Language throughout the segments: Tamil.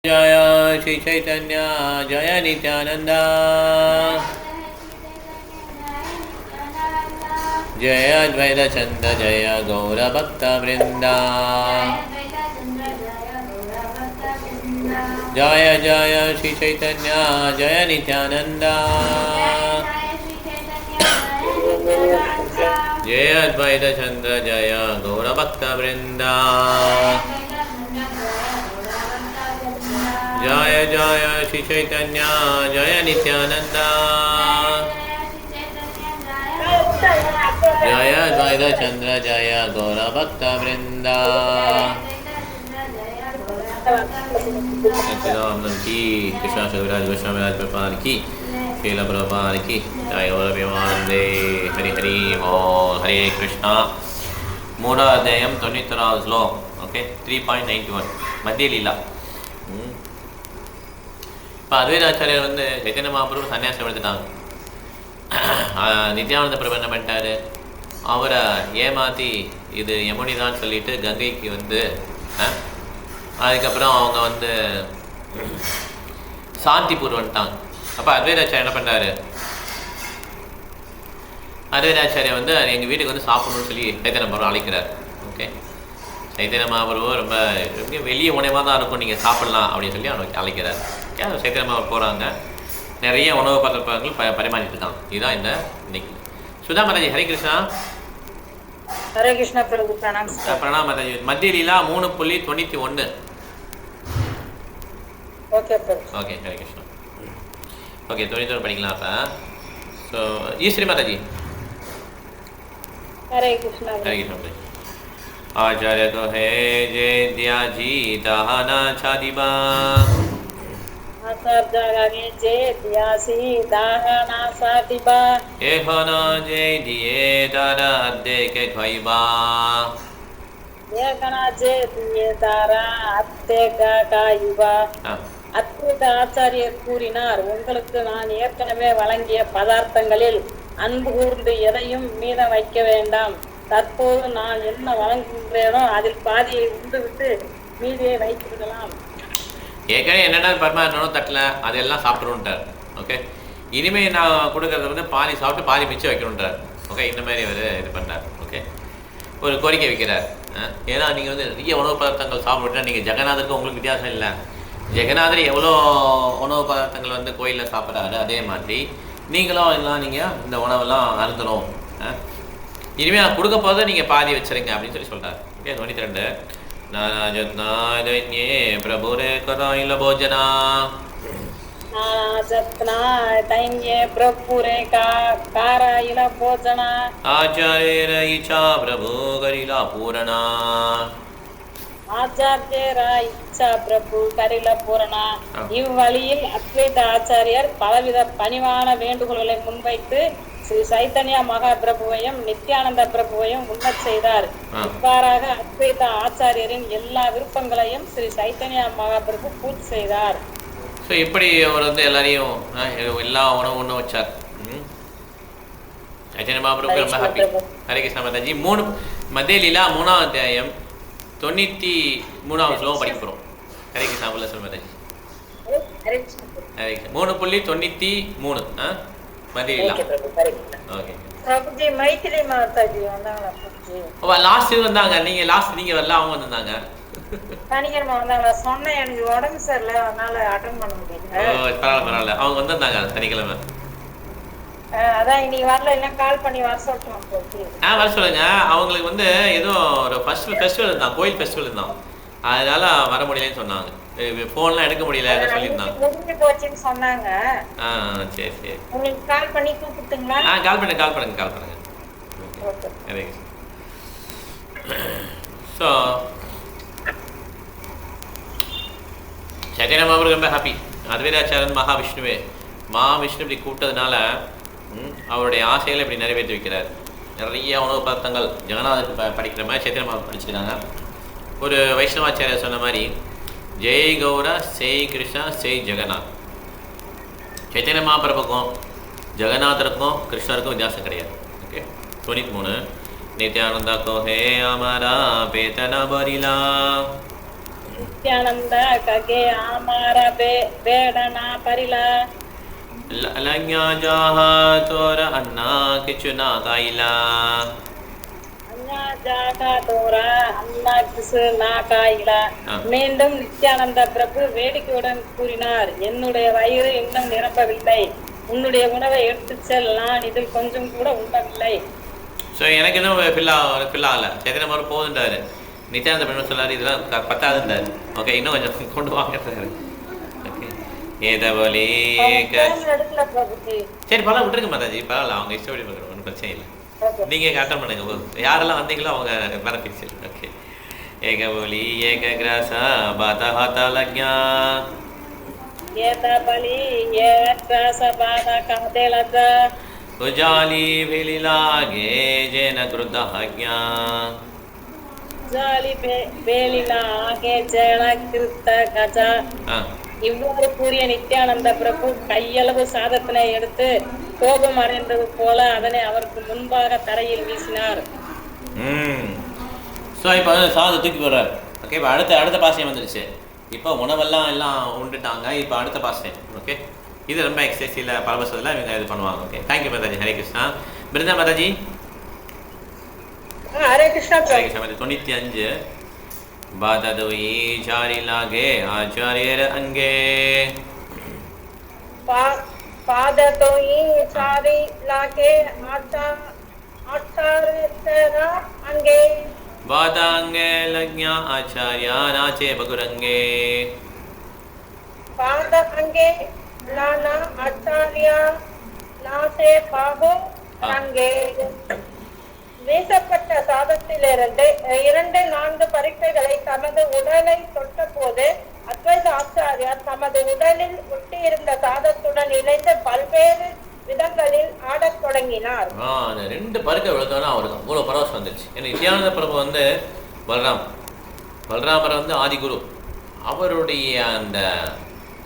जय श्री चैतन्य जय नित्यानंद जय अद्वैत चंद्र जय गौर भक्त वृंदा जय जय श्री चैतन्य जय नित्यानंद जय अद्वैत चंद्र जय गौर भक्त वृंदा जय जय श्री चैतन्य जय नित्यानंद जय अद्वैत चंद्र जय गौर भक्त वृंदा रामनम की कृष्णा शिवराज गोस्वामी प्रपाल की शील प्रपाल की जय वंदे हरि हरि बोल हरे कृष्णा मूडा अध्यायम 93 श्लोक ओके 3.91 मध्य लीला இப்போ அத்வைதாச்சாரியர் வந்து சைத்தன்ய மகாபிரபு சன்னியாசம் எடுத்துட்டாங்க. நித்யானந்த பிரபு என்ன பண்ணிட்டாரு, அவரை ஏமாற்றி இது யமுனி தான் சொல்லிட்டு கங்கைக்கு வந்து அதுக்கப்புறம் அவங்க வந்து சாந்திபூர் வந்துட்டாங்க. அப்போ அத்வைதாச்சாரியர் என்ன பண்ணுறாரு, அத்வைதாச்சாரியர் வந்து எங்கள் வீட்டுக்கு வந்து சாப்பிடணும்னு சொல்லி சைத்தன்ய மகாபிரபு அழைக்கிறார். ஓகே, சைத்தன்ய மகாபிரபு ரொம்ப வெளிய உணவாக தான் இருக்கும், நீங்கள் சாப்பிட்லாம் அப்படின்னு சொல்லி அவனுக்கு அழைக்கிறார். சைத்தன்ய மகாபிரபு போகிறாங்க, நிறைய உணவு பதார்த்தங்கள் பரிமாறிட்டு இருக்காங்க. இதுதான் இந்த இன்னைக்கு. சுதா மாதாஜி ஹரே கிருஷ்ணா. ஹரே கிருஷ்ணா பிரபு. பிரணாம் மாதாஜி. மத்திய லீலா 3.91. ஓகே பிரபு. ஓகே ஹரே கிருஷ்ணா. ஓகே 91 படிக்கலாம். அப்போ ஸோ ஈஸ்வரி மாதாஜி. ஹரே கிருஷ்ணா. ஹரே கிருஷ்ணா. आचार्य तो है जय दिया जी दहना छादिबा आचार्य जय दिया सी दहना छादिबा ए होना जय दिए तारा अद्दे के खइबा ये कना जय दिए तारा अद्दे का खाइबा. அத்வைத ஆச்சாரியர் கூறினார், உங்களுக்கு நான் ஏற்கனவே வழங்கிய பதார்த்தங்களில் அன்பு கூர்ந்து எதையும் மீதம் வைக்க வேண்டாம். தற்போது நான் என்ன வழங்குகின்றேனோ அதில் பாதியை உண்டுவிட்டு மீதியை வைத்து விடலாம். ஏற்கனவே என்னென்ன பரிமாறணும் தட்டில் அதெல்லாம் சாப்பிடணுன்ட்டார். ஓகே, இனிமேல் நான் கொடுக்கறது வந்து பாதி சாப்பிட்டு பாதி மிச்சம் வைக்கணுன்றார். ஓகே, இந்த மாதிரி அவர் இது பண்ணுறார். ஓகே, ஒரு கோரிக்கை வைக்கிறார். ஏன்னா நீங்கள் வந்து நிறைய உணவு பதார்த்தங்கள் சாப்பிட்டுட்டா நீங்கள் ஜெகநாதருக்கு உங்களுக்கு வித்தியாசம் இல்லை. ஜெகநாதர் எவ்வளோ உணவு பதார்த்தங்கள் வந்து கோயிலில் சாப்பிட்றாரு, அதே மாதிரி நீங்களும் எல்லாம் நீங்கள் இந்த உணவெல்லாம் அருந்தணும். இனிமேல் நான் கொடுக்க போதை நீங்கள் பாதி வச்சுருங்க அப்படின்னு சொல்லி சொல்கிறார். ஓகே 92 நாராஜத்னாயே பிரபுரே கராயில போஜனா ஆச்சாரிய இச்சா பிரபு கரிலா பூரணா இவ்வழியில் அத்வைத ஆச்சாரியர் பலவித பணிவான வேண்டுகோள்களை முன்வைத்து ஸ்ரீ சைத்தன்ய மகாபிரபுவையும் நித்யானந்த பிரபுவையும் உண்ணச் செய்தார். இவ்வாறாக அத்வைத ஆச்சாரியரின் எல்லா விருப்பங்களையும் ஸ்ரீ சைத்தன்ய மகாபிரபு பூர்த்தி செய்தார். ஸோ இப்படி அவர் வந்து எல்லாரையும் எல்லா உணவு ஒன்று வச்சார். சைத்தன்ய மகாபிரபு ரொம்ப ஹாப்பி. ஹரே கிருஷ்ணா மாதாஜி. மத்திய லீலா 3ஆம் அத்தியாயம் 93வது ஸ்லோகம் படிக்க போகிறோம். ஹரே கிருஷ்ணா புல்ல சொல் மாதாஜி. ஹரே கிருஷ்ணா 3.93 மத்திய லீலா. ஓகே பிரபுஜி மைத்திலி மாதாஜி வந்தாங்களா? பிரபுஜி லாஸ்ட் வந்தாங்க. நீங்க வரல, அவங்க வந்தாங்க. சனிக்கிழமை வந்தாங்களா? சொன்னேன், எனக்கு உடம்பு சரியில்லை, அதனால அட்டன் பண்ண முடியல. பரவாயில்ல, அவங்க வந்திருந்தாங்க சனிக்கிழமை. அதான் இன்னைக்கு வரல, இல்லை கால் பண்ணி வர சொல்லிட்டோம். வர சொல்லுங்க. அவங்களுக்கு வந்து ஏதோ ஒரு ஃபெஸ்டிவல் இருந்தான், கோயில் ஃபெஸ்டிவல் இருந்தான், அதனால வர முடியலன்னு சொன்னாங்க. ஃபோன்லாம் எடுக்க முடியல சொல்லியிருந்தாங்க. முடிஞ்சு போச்சுன்னு சொன்னாங்க. சரி சரி. உங்களுக்கு கால் பண்ணி கூப்பிட்டுங்களா? கால் பண்ணுங்க. ஓகே. ஸோ சைத்தன்ய மகாபிரபு ரொம்ப ஹாப்பி. அத்வைதாச்சாரியன் மகாவிஷ்ணு இப்படி கூப்பிட்டதுனால அவருடைய ஆசைகளை இப்படி நிறைவேற்றி வைக்கிறார். நிறைய உணவு பதார்த்தங்கள் ஜெகநாதருக்கு படிக்கிற மாதிரி சைத்தன்ய மகாபிரபு படிச்சிருக்காங்க. ஒரு வைஷ்ணவாச்சாரியர் சொன்ன மாதிரி ஜெய் கௌரா செய் கிருஷ்ணா செய் ஜெகநாத். சைத்தன்ய மகாபிரபுக்கும் ஜெகநாதருக்கும் கிருஷ்ணருக்கும் வித்தியாசம் கிடையாது. ஓகே 93 नित्यानंद को है हमारा पेतना बरिला ನಿತ್ಯಾನಂದ ಕಗೆ ಆಮಾರ ಬೇಡನ ಪರಿಲ ಲಂಗ್ಯಾ ಜಾಹ ತೋರ ಅನ್ನ ಕಿಚುನ ಕಾಯಿಲ மீண்டும் நித்யானந்த பிரபு வேடிக்கையுடன் கூறினார், என்னுடைய வயிறு இன்னும் நிரம்பவில்லை, உன்னுடைய உணவை எடுத்துச் செல், நான் இதில் கொஞ்சம் கூட உண்ணவில்லை. ஸோ எனக்கு இன்னும் ஃபில் ஆகலை, சைத்தன்ய மறு போகுதுன்றாரு. நித்யானந்த பிரபு சொல்லாரு இதெல்லாம் பத்தாதுன்றாரு. ஓகே, இன்னும் கொஞ்சம் கொண்டு வாங்கிறாரு. ஓகே, ஏதவழி சரி பரவாயில்ல, விட்டுருங்க மாதாஜி, பரவாயில்ல, அவங்க இஷ்டப்படி பண்ணுறோம், ஒன்றும் பிரச்சனை இல்லை. நீங்கள் அட்டன் பண்ணுங்க, யாரெல்லாம் வந்தீங்களோ அவங்க பெனிஃபிட்ஸ். ஓகே, ஏகபலி ஏககிராச பாதஹாதலக்ஞா ஏதபலி ஏககிராச பாதஹாதலக்ஞ உஜாலி வேலிலாகே ஜேன கிருத்தஹக்ஞா உஜாலி வேலிலாகே ஜேன கிருத்தகஜா. இவ்வாறு கூறிய நித்யானந்த பிரபு கையளவு சாதத்தினை எடுத்து கோபம் அடைந்தது போல அதனை அவருக்கு முன்பாக தரையில் வீசினார். ஸோ இப்போ சாதம் தூக்கி போடுறாரு. ஓகே, இப்போ அடுத்த பாசையம் வந்துருச்சு. இப்போ உணவெல்லாம் எல்லாம் உண்டுட்டாங்க. இப்போ அடுத்த பாசையம். ஓகே, இது ரொம்ப எக்ஸசைஸில் பரவசத்தில் இவங்க இது பண்ணுவாங்க. Okay, thank you Mataji. ஹரே கிருஷ்ணா. பிருந்தா மாதாஜி. ஹரே கிருஷ்ணா. ஹரே கிருஷ்ணா. 95 பாததுயி சாரி லாகே ஆச்சாரியர் அங்கே பாததோயி சாரி லாகே ஆச்சாரியர் அங்கே பாதாங்கே லக்ஞா ஆச்சாரியா நாச்சே பகுரங்கே பாத அங்கே லானா ஆச்சாரியா நாசே பாகு அங்கே. வீசப்பட்ட சாதத்திலிருந்து 2-4 பருக்கைகளை தமது உடலை தொட்ட போது அத்வைத ஆச்சாரியார் தமது உடலில் ஒட்டியிருந்த சாதத்துடன் இணைந்து பல்வேறு விதங்களில் ஆடத் தொடங்கினார். அந்த 2 பருக்கை விழுந்தோன்னா அவருக்கு அவ்வளோ பரவசம் வந்துச்சு. ஏன்னா நித்யானந்த பிரபு வந்து பலராமர் வந்து ஆதிகுரு, அவருடைய அந்த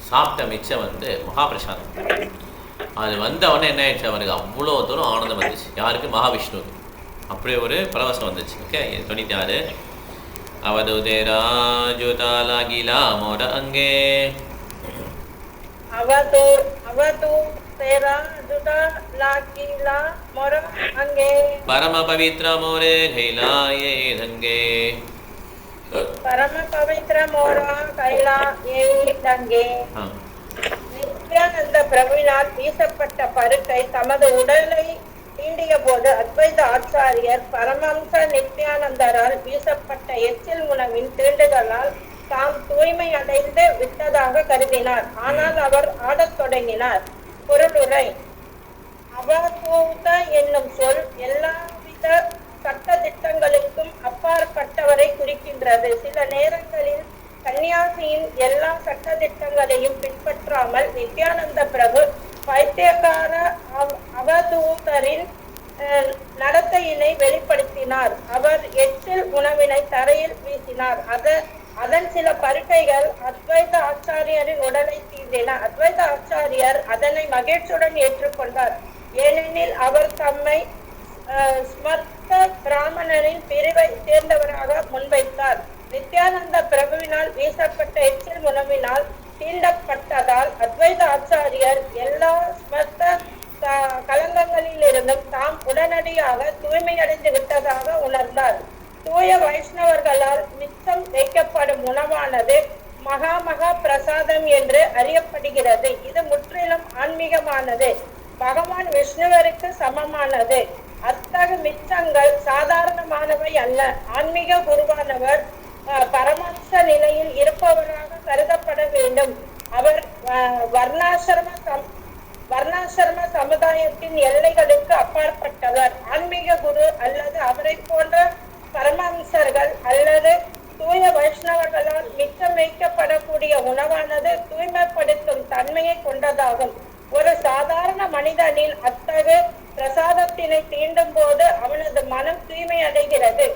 சாப்பிட்ட மிச்சம் வந்து மகாபிரசாதம். அது வந்த உடனே என்ன ஆயிடுச்சு, அவருக்கு அவ்வளோ தூரம் ஆனந்தம் வந்துச்சு. யாருக்கு? மகாவிஷ்ணுவுக்கு. அப்படியே ஒரு பரவசம் வந்துச்சு. ஓகே, 96 அவதூதேரா ஜோதாலா கீலா மோட அங்கே பரம பவித்ர மோரே கைலா ஏ தங்கே பரம பவித்ர மோரா கைலா ஏ தங்கே. நித்யானந்த பிரபுவினால் வீசப்பட்ட பருக்கை தமது உடலை தீண்டிய போது அத்வைத ஆச்சாரியர் பரமஹம்ச நித்யானந்தரால் வீசப்பட்ட எச்சில் உணவின் தீண்டுதலால் தாம் தூய்மை அடைந்து விட்டதாக கருதினார். ஆனால் அவர் ஆடத் தொடங்கினார். பொருளுரை: அவதூத என்னும் சொல் எல்லாவித சட்ட திட்டங்களுக்கும் அப்பாற்பட்டவரை குறிக்கின்றது. சில நேரங்களில் சன்னியாசியின் எல்லா சட்ட திட்டங்களையும் பின்பற்றாமல் நித்யானந்த பிரபு பைத்தியக்கார அவதூதரின் நடத்தையினை வெளிப்படுத்தினார். அவர் எச்சில் உணவினை தரையில் வீசினார். அதன் சில பருக்கைகள் அத்வைத ஆச்சாரியரின் உடலை தீண்டின. அத்வைத ஆச்சாரியர் அதனை மகிழ்ச்சியுடன் ஏற்றுக்கொண்டார். ஏனெனில் அவர் தம்மை ஸ்மர்த்த பிராமணரின் பிரிவை சேர்ந்தவராக முன்வைத்தார். நித்யானந்த பிரபுவினால் வீசப்பட்ட எச்சில் உணவினால் தீண்டப்பட்டதால் அத்வைத ஆச்சாரியர் எல்லா ஸ்மர்த்த கலங்கங்களிலிருந்தும் தாம் உடனடியாக தூய்மையடைந்து விட்டதாக உணர்ந்தார். தூய வைஷ்ணவர்களால் மிச்சம் வைக்கப்படும் உணவானது மகா பிரசாதம் என்று அறியப்படுகிறது. இது முற்றிலும் ஆன்மீகமானது, பகவான் விஷ்ணுவருக்கு சமமானது. அத்தகு மிச்சங்கள் சாதாரணமானவை அல்ல. ஆன்மீக குருவானவர் பரமஹம்ச நிலையில் இருப்பவராக கருதப்பட வேண்டும். அவர் வர்ணாசிரம சமுதாயத்தின் எல்லைகளுக்கு அப்பாற்பட்டவர். ஆன்மீக குரு அல்லது அவரை போன்ற பரமஹம்சர்கள் அல்லது தூய வைஷ்ணவர்களால் மிச்சம் வைக்கப்படக்கூடிய உணவானது தூய்மைப்படுத்தும் தன்மையை கொண்டதாகும். ஒரு சாதாரண மனிதனின் அத்தகு பிரசாதத்தினை தீண்டும் போது அவனது மனம் தூய்மை அடைகிறது.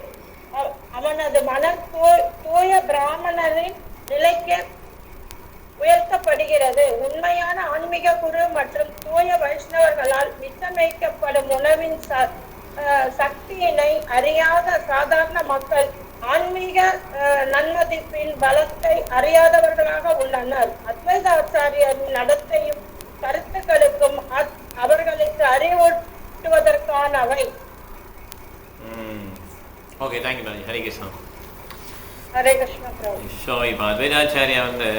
அவனது மனம் தூய பிராமணரின் நிலைக்கு உயர்த்தப்படுகிறது. உண்மையான ஆன்மீக குரு மற்றும் தூய வைஷ்ணவர்களால் மிச்சம் வைக்கப்படும் உணவின் சக்தியினை அறியாத சாதாரண மக்கள் ஆன்மீக நன்மதிப்பின் பலத்தை அறியாதவர்களாக உள்ளனர். அத்வைதாச்சாரியரின் நடத்தையும் கருத்துக்களுக்கும் அவர்களுக்கு அறிவூட்டுவதற்கானவை. Okay, thank you madam. Hare Krishna. Hare Krishna Prabhu. So இப்போ அத்வைதாச்சாரியா வந்து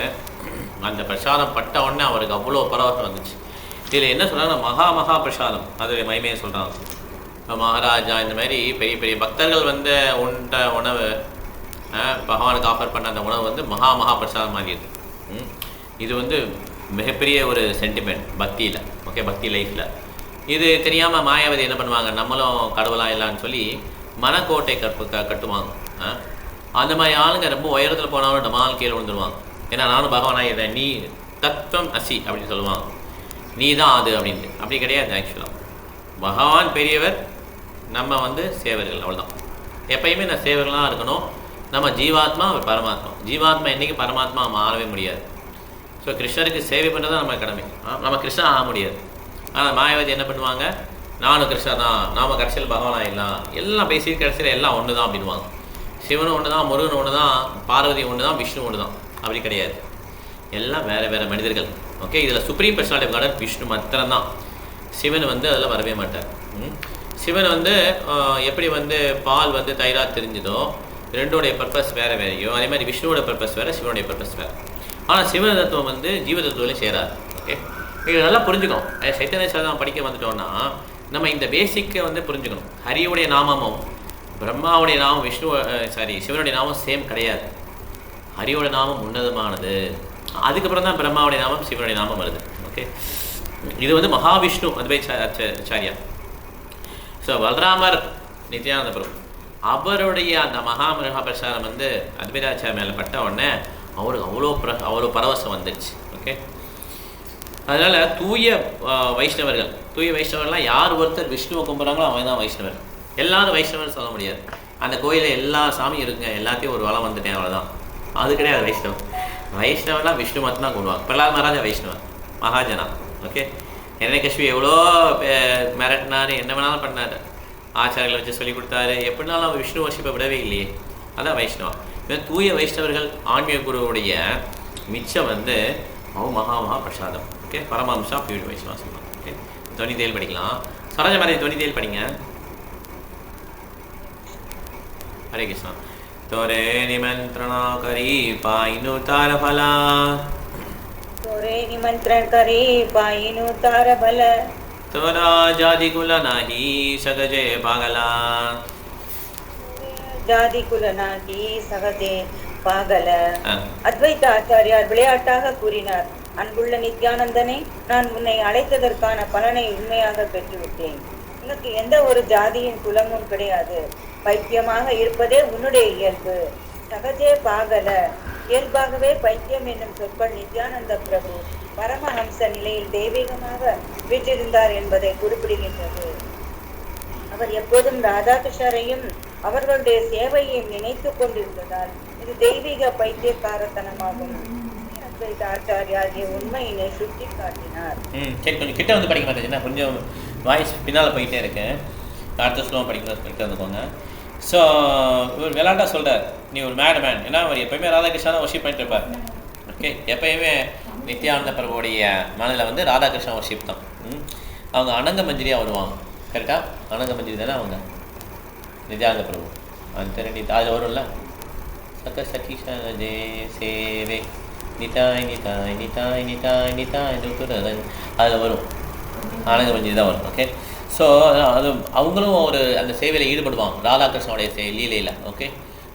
அந்த பிரசாதம் பட்ட உடனே அவருக்கு அவ்வளோ பரவசம் வந்துச்சு. இதில் என்ன சொல்கிறாங்கன்னா மகா பிரசாதம், அது மகிமையை சொல்கிறாங்க. இப்போ மகாராஜா இந்த மாதிரி பெரிய பெரிய பக்தர்கள் வந்து உண்ட உணவு, பகவானுக்கு ஆஃபர் பண்ண அந்த உணவு வந்து மகா பிரசாதம் மாதிரி இருக்குது. இது வந்து மிகப்பெரிய ஒரு சென்டிமெண்ட் பக்தியில், ஓகே, பக்தி லைஃப்பில். இது தெரியாமல் மாயாவதி என்ன பண்ணுவாங்க, நம்மளும் கடவுளாக இல்லான்னு சொல்லி மனக்கோட்டை கட்டுவாங்க. அந்த மாதிரி ஆளுங்க ரொம்ப உயரத்தில் போனாலும் டமால் கீழே விழுந்துருவாங்க. ஏன்னா நானும் பகவானாக நீ தத்துவம் அசி அப்படின்னு சொல்லுவாங்க, நீ தான் அது அப்படின்ட்டு. அப்படி கிடையாது. ஆக்சுவலாக பகவான் பெரியவர், நம்ம வந்து சேவர்கள், அவ்வளோதான். எப்பயுமே நான் சேவர்களாக இருக்கணும். நம்ம ஜீவாத்மா, ஒரு பரமாத்மா. ஜீவாத்மா என்றைக்கு பரமாத்மா மாறவே முடியாது. ஸோ கிருஷ்ணருக்கு சேவை பண்ணுறது தான் நம்ம கடமை. நம்ம கிருஷ்ணா ஆக முடியாது. ஆனால் மாயாவதி என்ன பண்ணுவாங்க, நானும் கிருஷ்ணா தான், நாம கடைசியில் பகவான் ஆகிடலாம், எல்லாம் பேசி கடைசியில் எல்லாம் ஒன்று தான் அப்படின்வாங்க. சிவனும் ஒன்று தான், முருகன் ஒன்று தான், பார்வதி ஒன்று தான், விஷ்ணு ஒன்று தான். அப்படி கிடையாது, எல்லாம் வேறு மனிதர்கள். ஓகே, இதில் supreme personality of God Vishnu மாத்திரம்தான். சிவன் வந்து அதில் வரவே மாட்டார். சிவன் வந்து எப்படி வந்து பால் வந்து தயிராக தெரிஞ்சதோ, ரெண்டோடைய பர்பஸ் வேறையோ, அதே மாதிரி விஷ்ணுவோட பர்பஸ் வேறு, சிவனுடைய பர்பஸ் வேறு. ஆனால் சிவ தத்துவம் வந்து ஜீவ தத்துவலையும் சேராது. ஓகே, இது நல்லா புரிஞ்சுக்கணும். சைத்தன்ய சரிதாமம் படிக்க வந்துட்டோம்னா நம்ம இந்த பேசிக்கை வந்து புரிஞ்சுக்கணும். ஹரியோடைய நாமமும் பிரம்மாவுடைய நாமம் சிவனுடைய நாமம் சேம் கிடையாது. ஹரியோட நாமம் உன்னதமானது, அதுக்கப்புறம் தான் பிரம்மாவுடைய நாமம், சிவனுடைய நாமம் வருது. ஓகே, இது வந்து மகாவிஷ்ணு அத்வைதாச்சாரியா. ஸோ பலராமர் நித்யானந்த பிரபு அவருடைய அந்த மகா பிரசாரம் வந்து அத்வைதாச்சாரிய மேலே பட்ட உடனே அவருக்கு அவ்வளோ பரவசம் வந்துடுச்சு. ஓகே, அதனால் தூய வைஷ்ணவர்கள்லாம் யார் ஒருத்தர் விஷ்ணுவை கும்பிட்றாங்களோ அவன் தான் வைஷ்ணவர். எல்லாரும் வைஷ்ணவர் சொல்ல முடியாது. அந்த கோயிலில் எல்லா சாமியும் இருக்குங்க, எல்லாத்தையும் ஒரு வளம் வந்துட்டேன், அவ்வளோதான். அது கிடையாது வைஷ்ணவர்லாம் விஷ்ணு மட்டும்தான் கும்பிடுவாங்க. பிரகலாத் மகாராஜா வைஷ்ணவர், மகாஜனா. ஓகே, ஹிரண்யகசிபு எவ்வளோ மிரட்டினார், என்ன வேணாலும் பண்ணார், ஆச்சாரங்களை வச்சு சொல்லி கொடுத்தாரு, எப்படினாலும் அவர் விஷ்ணு வர்ஷிப்பை விடவே இல்லையே. அதான் வைஷ்ணவா. தூய வைஷ்ணவர்கள் ஆன்மீக குருவுடைய மிச்சம் வந்து மகா பிரசாதம். ஓகே, பரமஹம்சா பியூர் வைஷ்ணவா சொல்லலாம். ஓகே, தொனி தேல் படிக்கலாம். சரோஜா மாதிரி தொனி தேல் படிங்க. ஹரே கிருஷ்ணா. तोरे निमंत्रण करी पाईनु तार भला, तोरे निमंत्रण करी पाईनु तार भला, तोरा जाति कुल नाही सगजे पागला, जाति कुल नाही सगजे பாகல. அத்வைத ஆச்சாரியார் விளையாட்டாக கூறினார், அன்புள்ள நித்யானந்தனே, நான் உன்னை அழைத்ததற்கான பலனை உண்மையாக பெற்றுவிட்டேன். உனக்கு எந்த ஒரு ஜாதியின் குலமும் கிடையாது. பைத்தியமாக இருப்பதே உன்னுடைய இயல்பு. சகஜே பாகல, இயல்பாகவே பைத்தியம் என்னும் சொற்கள் நித்யானந்த பிரபு பரமஹம்ச நிலையில் தெய்வீகமாக வீற்றிருந்தார் என்பதை குறிப்பிடுகின்றது. அவர் எப்போதும் ராதாகிருஷ்ணரையும் அவர்களுடைய சேவையையும் நினைத்து கொண்டிருந்ததால் இது தெய்வீக பைத்தியக்காரத்தனமாகும். அத்வைத ஆச்சாரியாகிய உண்மையினை சுட்டி காட்டினார். சரி, கொஞ்சம் கிட்ட வந்து படிக்க மாட்டேன், கொஞ்சம் வாய்ஸ் பின்னால் போயிட்டே இருக்கேன். அடுத்த ஸ்லோகம் படிக்கிறது கிட்ட வந்துக்கோங்க. ஸோ இவர் விளையாட்டா சொல்கிறார், நீ ஒரு மேன். ஏன்னா அவர் எப்பயுமே ராதாகிருஷ்ணா ஒர்ஷிப் பண்ணிட்டு இருப்பார். ஓகே, எப்பயுமே நித்யானந்த பிரபுடைய மனதில் வந்து ராதாகிருஷ்ணா ஒர்ஷிப் தான். அவங்க அனங்க மஞ்சரியாக வருவாங்க. கரெக்டாக அனங்க மஞ்சரி தானே அவங்க நித்யானந்த பிரபு. அந்த அதில் வரும்ல, சக சகி சே சேவே நிதாய் நிதாய் நிதாய் நிதாய் நிதாய் துரதன், அதில் வரும் அனங்க மஞ்சரி தான் வரும். ஓகே, ஸோ அது அவங்களும் ஒரு அந்த சேவையில் ஈடுபடுவாங்க ராதாகிருஷ்ணனுடைய லீலையில். ஓகே,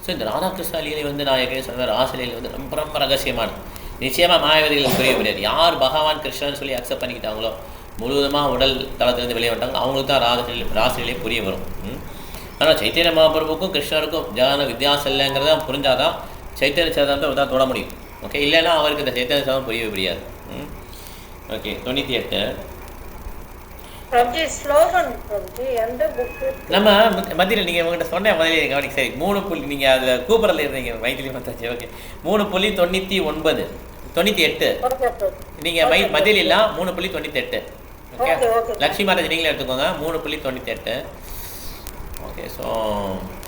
ஸோ இந்த ராதாகிருஷ்ணா லீலை வந்து நான் ஏற்கனவே சொன்ன ராசலீலை வந்து ரொம்ப ரொம்ப ரகசியமானது. நிச்சயமாக மாயாவதிகளுக்கு புரிய முடியாது. யார் பகவான் கிருஷ்ணன் சொல்லி அக்செப்ட் பண்ணிக்கிட்டாங்களோ, முழுவதுமாக உடல் தளத்திலிருந்து வெளியே வந்தாங்க, அவங்களுக்கு தான் ராசலீலை புரிய வரும். ஆனால் சைத்தன்ய மகாபிரபுக்கும் கிருஷ்ணருக்கும் ஜான வித்தியாசம் இல்லைங்கிறத புரிஞ்சாதான் சைத்தன்ய சரிதாமத்தை தான் தொட முடியும். ஓகே, இல்லைன்னா அவருக்கு இந்த சைத்தன்ய சரிதாமம் புரியவே புரியாது. ஓகே, 98 நம்ம மத்தியில் நீங்கள் உங்கள்கிட்ட சொன்ன முதலில் கவனிக்க. சரி, 3 புள்ளி நீங்கள் அதில் கூப்பரில் இருந்தீங்க, மைத்திலி மத்தாச்சு. ஓகே, 3.99 98 நீங்கள் மத்தியில் இல்லை, 3.98. ஓகே, லக்ஷ்மி மாதாஜி நீங்களே எடுத்துக்கோங்க. 3.98 ஓகே ஸோ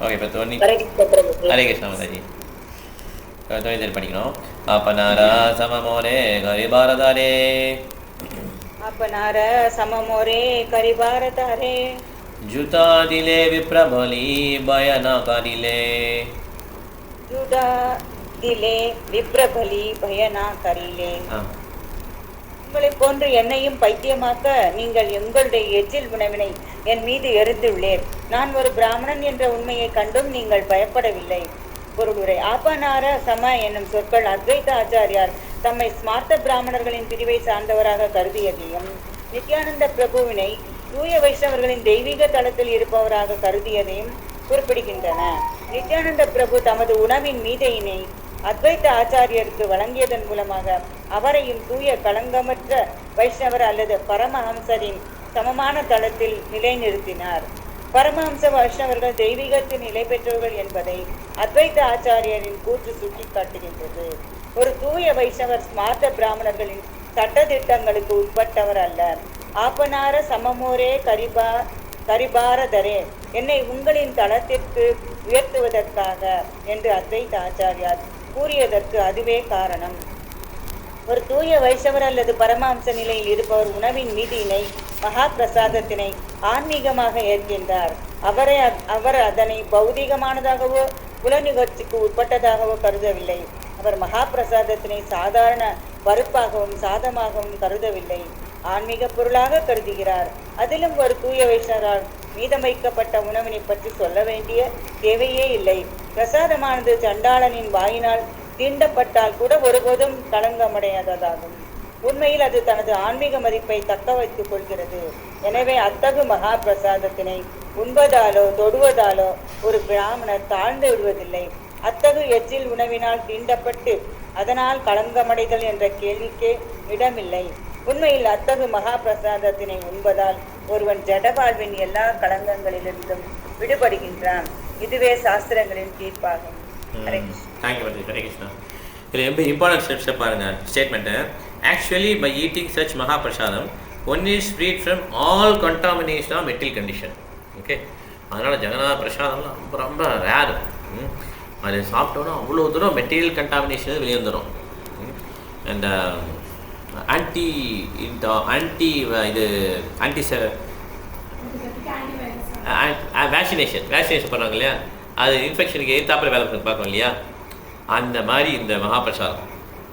ஓகே இப்போ தோனி ஹரே கிருஷ்ண பிரபு. ஹரே கிருஷ்ணா மாதாஜி தோனி சரி படிக்கணும். அப்பனாரா சமமோரே கரிபாரதாரே அப்பனார சமமோரே கரிபாரதாரே ஜுதா திலே விப்ரபலி பயனா கரிலே யுடா திலே விப்ரபலி பயனா கரிலே. உங்களை போன்று என்னையும் பைத்தியமாக்க நீங்கள் எங்களுடைய எச்சில் உணவினை என் மீது எரிந்துள்ளேன். நான் ஒரு பிராமணன் என்ற உண்மையை கண்டும் நீங்கள் பயப்படவில்லை. பொருளுரை. ஆபநார சம என்னும் சொற்கள் அத்வைத ஆச்சாரியார் தம்மை ஸ்மார்த்த பிராமணர்களின் பிரிவை சார்ந்தவராக கருதியதையும் நித்யானந்த பிரபுவினை தூய வைஷ்ணவர்களின் தெய்வீக தளத்தில் இருப்பவராக கருதியதையும் குறிப்பிடுகின்றன. நித்யானந்த பிரபு தமது உணவின் மீதையினை அத்வைத்த ஆச்சாரியருக்கு வழங்கியதன் மூலமாக அவரையும் தூய களங்கமற்ற வைஷ்ணவர் அல்லது பரமஹம்சரின் சமமான தளத்தில் நிலைநிறுத்தினார். பரமஹம்ச வைஷ்ணவர்கள் தெய்வீகத்தில் நிலை பெற்றவர்கள் என்பதை அத்வைத்த ஆச்சாரியரின் கூற்று சுட்டி காட்டுகின்றது. ஒரு தூய வைஷ்ணவர் ஸ்மார்த்த பிராமணர்களின் சட்டதிட்டங்களுக்கு உட்பட்டவர் அல்ல. ஆப்பனார சமமோரே கரிபாரதரே என்னை உங்களின் தளத்திற்கு உயர்த்துவதற்காக என்று அத்வைத்த ஆச்சாரியார் கூறியதற்கு அதுவே காரணம். ஒரு தூய வைஷ்ணவர் அல்லது பரமஹம்ச நிலையில் இருப்பவர் உணவின் மீதினை மகா பிரசாதத்தினை ஆன்மீகமாக ஏற்கின்றார். அவர் அதனை பௌதிகமானதாகவோ புலநிகழ்ச்சிக்கு உட்பட்டதாகவோ கருதவில்லை. அவர் மகா பிரசாதத்தினை சாதாரண பருப்பாகவும் சாதமாகவும் கருதவில்லை, ஆன்மீக பொருளாக கருதுகிறார். அதிலும் ஒரு தூய வைஷ்ணவரால் மீதம் வைக்கப்பட்ட உணவினை பற்றி சொல்ல வேண்டிய தேவையே இல்லை. பிரசாதமானது சண்டாளனின் வாயினால் தீண்டப்பட்டால் கூட ஒருபோதும் களங்கமடையாததாகும். உண்மையில் அது தனது ஆன்மீக மதிப்பை தக்க வைத்துக் கொள்கிறது. எனவே அத்தகு மகா பிரசாதத்தினை உண்பதாலோ தொடுவதாலோ ஒரு பிராமணர் தாழ்ந்து விடுவதில்லை. அத்தகு எச்சில் உணவினால் தீண்டப்பட்டு அதனால் களங்கமடைதல் என்ற கேள்விக்கே இடமில்லை. உண்மையில் அத்தகு மகா பிரசாதத்தினை உண்பதால் ஒருவன் ஜடவாழ்வின் எல்லா களங்கங்களிலிருந்தும் விடுபடுகின்றான். இதுவே சாஸ்திரங்களின் தீர்ப்பாகும். ஹரே கிருஷ்ணா. இதில் ரொம்ப இம்பார்ட்டன்ட் ஸ்டெப் பாருங்க statement. Actually by eating such maha prasadam one is freed from all contamination of material condition. Okay, அதனால் ஜெகநாத பிரசாதம்லாம் ரொம்ப ரொம்ப ரேரு. அது சாப்பிட்டோன்னா அவ்வளோ தூரம் மெட்டீரியல் கண்டாமினேஷன் வெளியே வந்துடும். அண்ட் ஆன்டி வேக்சினேஷன் பண்ணுவாங்க இல்லையா, அது இன்ஃபெக்ஷனுக்கு எதிர்த்தாப்பில் வேலை பார்க்கணும் இல்லையா, அந்த மாதிரி இந்த மகாபிரசாதம்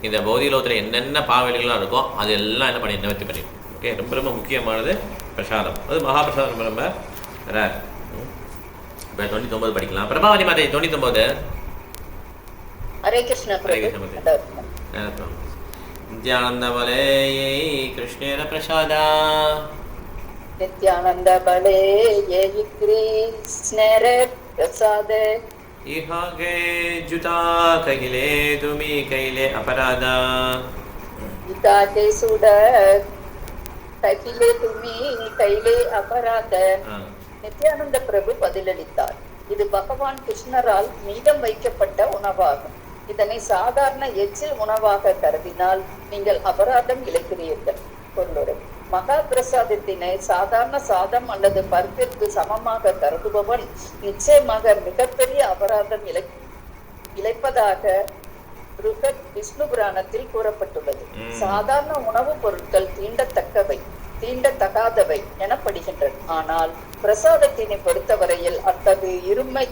இந்த பௌதிக லோகத்தில் என்னென்ன பாவலிகள்லாம் இருக்கோ அது எல்லாம் என்ன பண்ணி நிவர்த்தி பண்ணிடும். ஓகே, ரொம்ப ரொம்ப முக்கியமானது பிரசாதம். அது மகாபிரசாதம் ரொம்ப ரொம்ப ரேர். இப்போ 99 படிக்கலாம். பிரபாவதி மாதை 99. ஹரே கிருஷ்ண. நித்யானந்த பலே கிருஷ்ணேர பிரசாத நித்யானந்த பலே கிருஷ்ணேர பிரசாத இஹாಗೆ ಜುತಾ ಕೈಲೆ ತುಮಿ ಕೈಲೆ ಅಪರಾಧ ಇತಾಗೆ ಸುಡ ಕೈಲೆ ತುಮಿ ಕೈಲೆ ಅಪರಾಧ. நித்யானந்த பிரபு பதிலளித்தார், இது பகவான் கிருஷ்ணரால் மீதம் வைக்கப்பட்ட உணவாகும். இதனை சாதாரண எச்சில் உணவாக கருதினால் நீங்கள் அபராதம் இழைக்கிறீர்கள். பொருளுரை. மகா பிரசாதத்தினை சாதாரண சாதம் அல்லது பருப்பிற்கு சமமாக கருதுபவன் நிச்சயமாக மிகப்பெரிய அபராதம் இழைப்பதாக விஷ்ணு புராணத்தில் கூறப்பட்டுள்ளது. சாதாரண உணவுப் பொருட்கள் தீண்டத்தக்கவை தீண்டத்தகாதவை எனப்படுகின்றன. ஆனால் பிரசாதத்தினை பொறுத்தவரையில் அத்தகு இருமை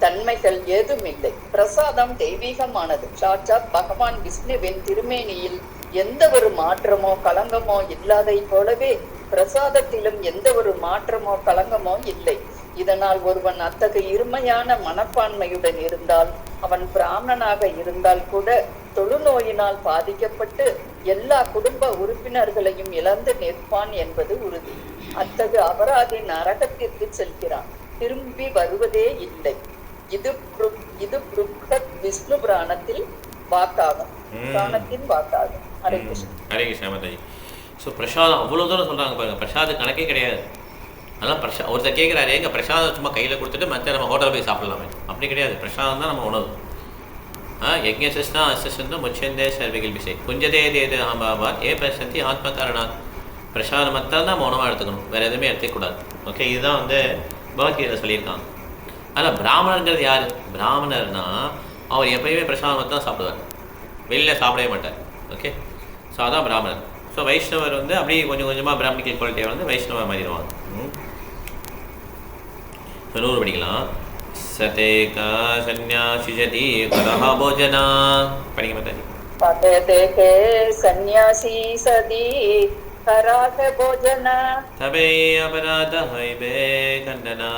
தன்மைகள் ஏதும் இல்லை. பிரசாதம் தெய்வீகமானது. சாட்சாத் பகவான் விஷ்ணுவின் திருமேனியில் எந்த ஒரு மாற்றமோ களங்கமோ இல்லாதை போலவே பிரசாதத்திலும் எந்த ஒரு மாற்றமோ களங்கமோ இல்லை. இதனால் ஒருவன் அத்தகு இருமையான மனப்பான்மையுடன் இருந்தால், அவன் பிராமணனாக இருந்தால் கூட தொழுநோயினால் பாதிக்கப்பட்டு எல்லா குடும்ப உறுப்பினர்களையும் இழந்து நிற்பான் என்பது உறுதி. அத்தகு அபராதி நரகத்திற்கு செல்கிறான், திரும்பி வருவதே இல்லை. இது விஷ்ணு புராணத்தில் வாக்காகும், புராணத்தின் வாக்காகும். ஹரே கிருஷ்ணா. ஹரே கிருஷ்ணா மாதாஜி. ஸோ பிரசாதம் அவ்வளோ தூரம் சொல்கிறாங்க பாருங்க, பிரசாதம் கணக்கே கிடையாது. அதெல்லாம் ஒருத்தர் கேட்குறாரு, எங்கள் பிரசாதம் சும்மா கையில் கொடுத்துட்டு மற்ற நம்ம ஹோட்டலில் போய் சாப்பிடலாமே, அப்படி கிடையாது. பிரசாதம் தான் நம்ம உணவு. யஜ்ஞசஸ்னா அஸ்ஸந்து முச்சந்தே சர்விகில் பிசை குஞ்சதே தேது ஆம்பாபாத் ஏ பிரசந்தி ஆத்ம காரணாத். பிரசாதம் மாத்திரம் தான் நம்ம உணவாக எடுத்துக்கணும், வேறு எதுவுமே எடுத்துக்கூடாது. ஓகே, இதுதான் வந்து பகவத்கீதையில் சொல்லியிருக்காங்க. அதில் பிராமணருங்கிறது யார்? பிராமணர்னா அவர் எப்பயுமே பிரசாதம் தான் சாப்பிடுவார், வெளியில் சாப்பிடவே மாட்டார். ஓகே, ஸோ அதான் பிராமணர். ஸோ வைஷ்ணவர் வந்து அப்படியே கொஞ்சம் கொஞ்சமாக பிராமணிக்கல் குவாலிட்டியை வந்து வைஷ்ணவர் மாறிடுவாங்க. ஸோ 100 படிக்கலாம். சதேகா சன்யாசிஜதி கரஹா போஜனா. படிக்க மாட்டாரு. பதேகே சன்யாசி சதி கராக போஜனா தபே அபராத ஹைபே கண்டனா.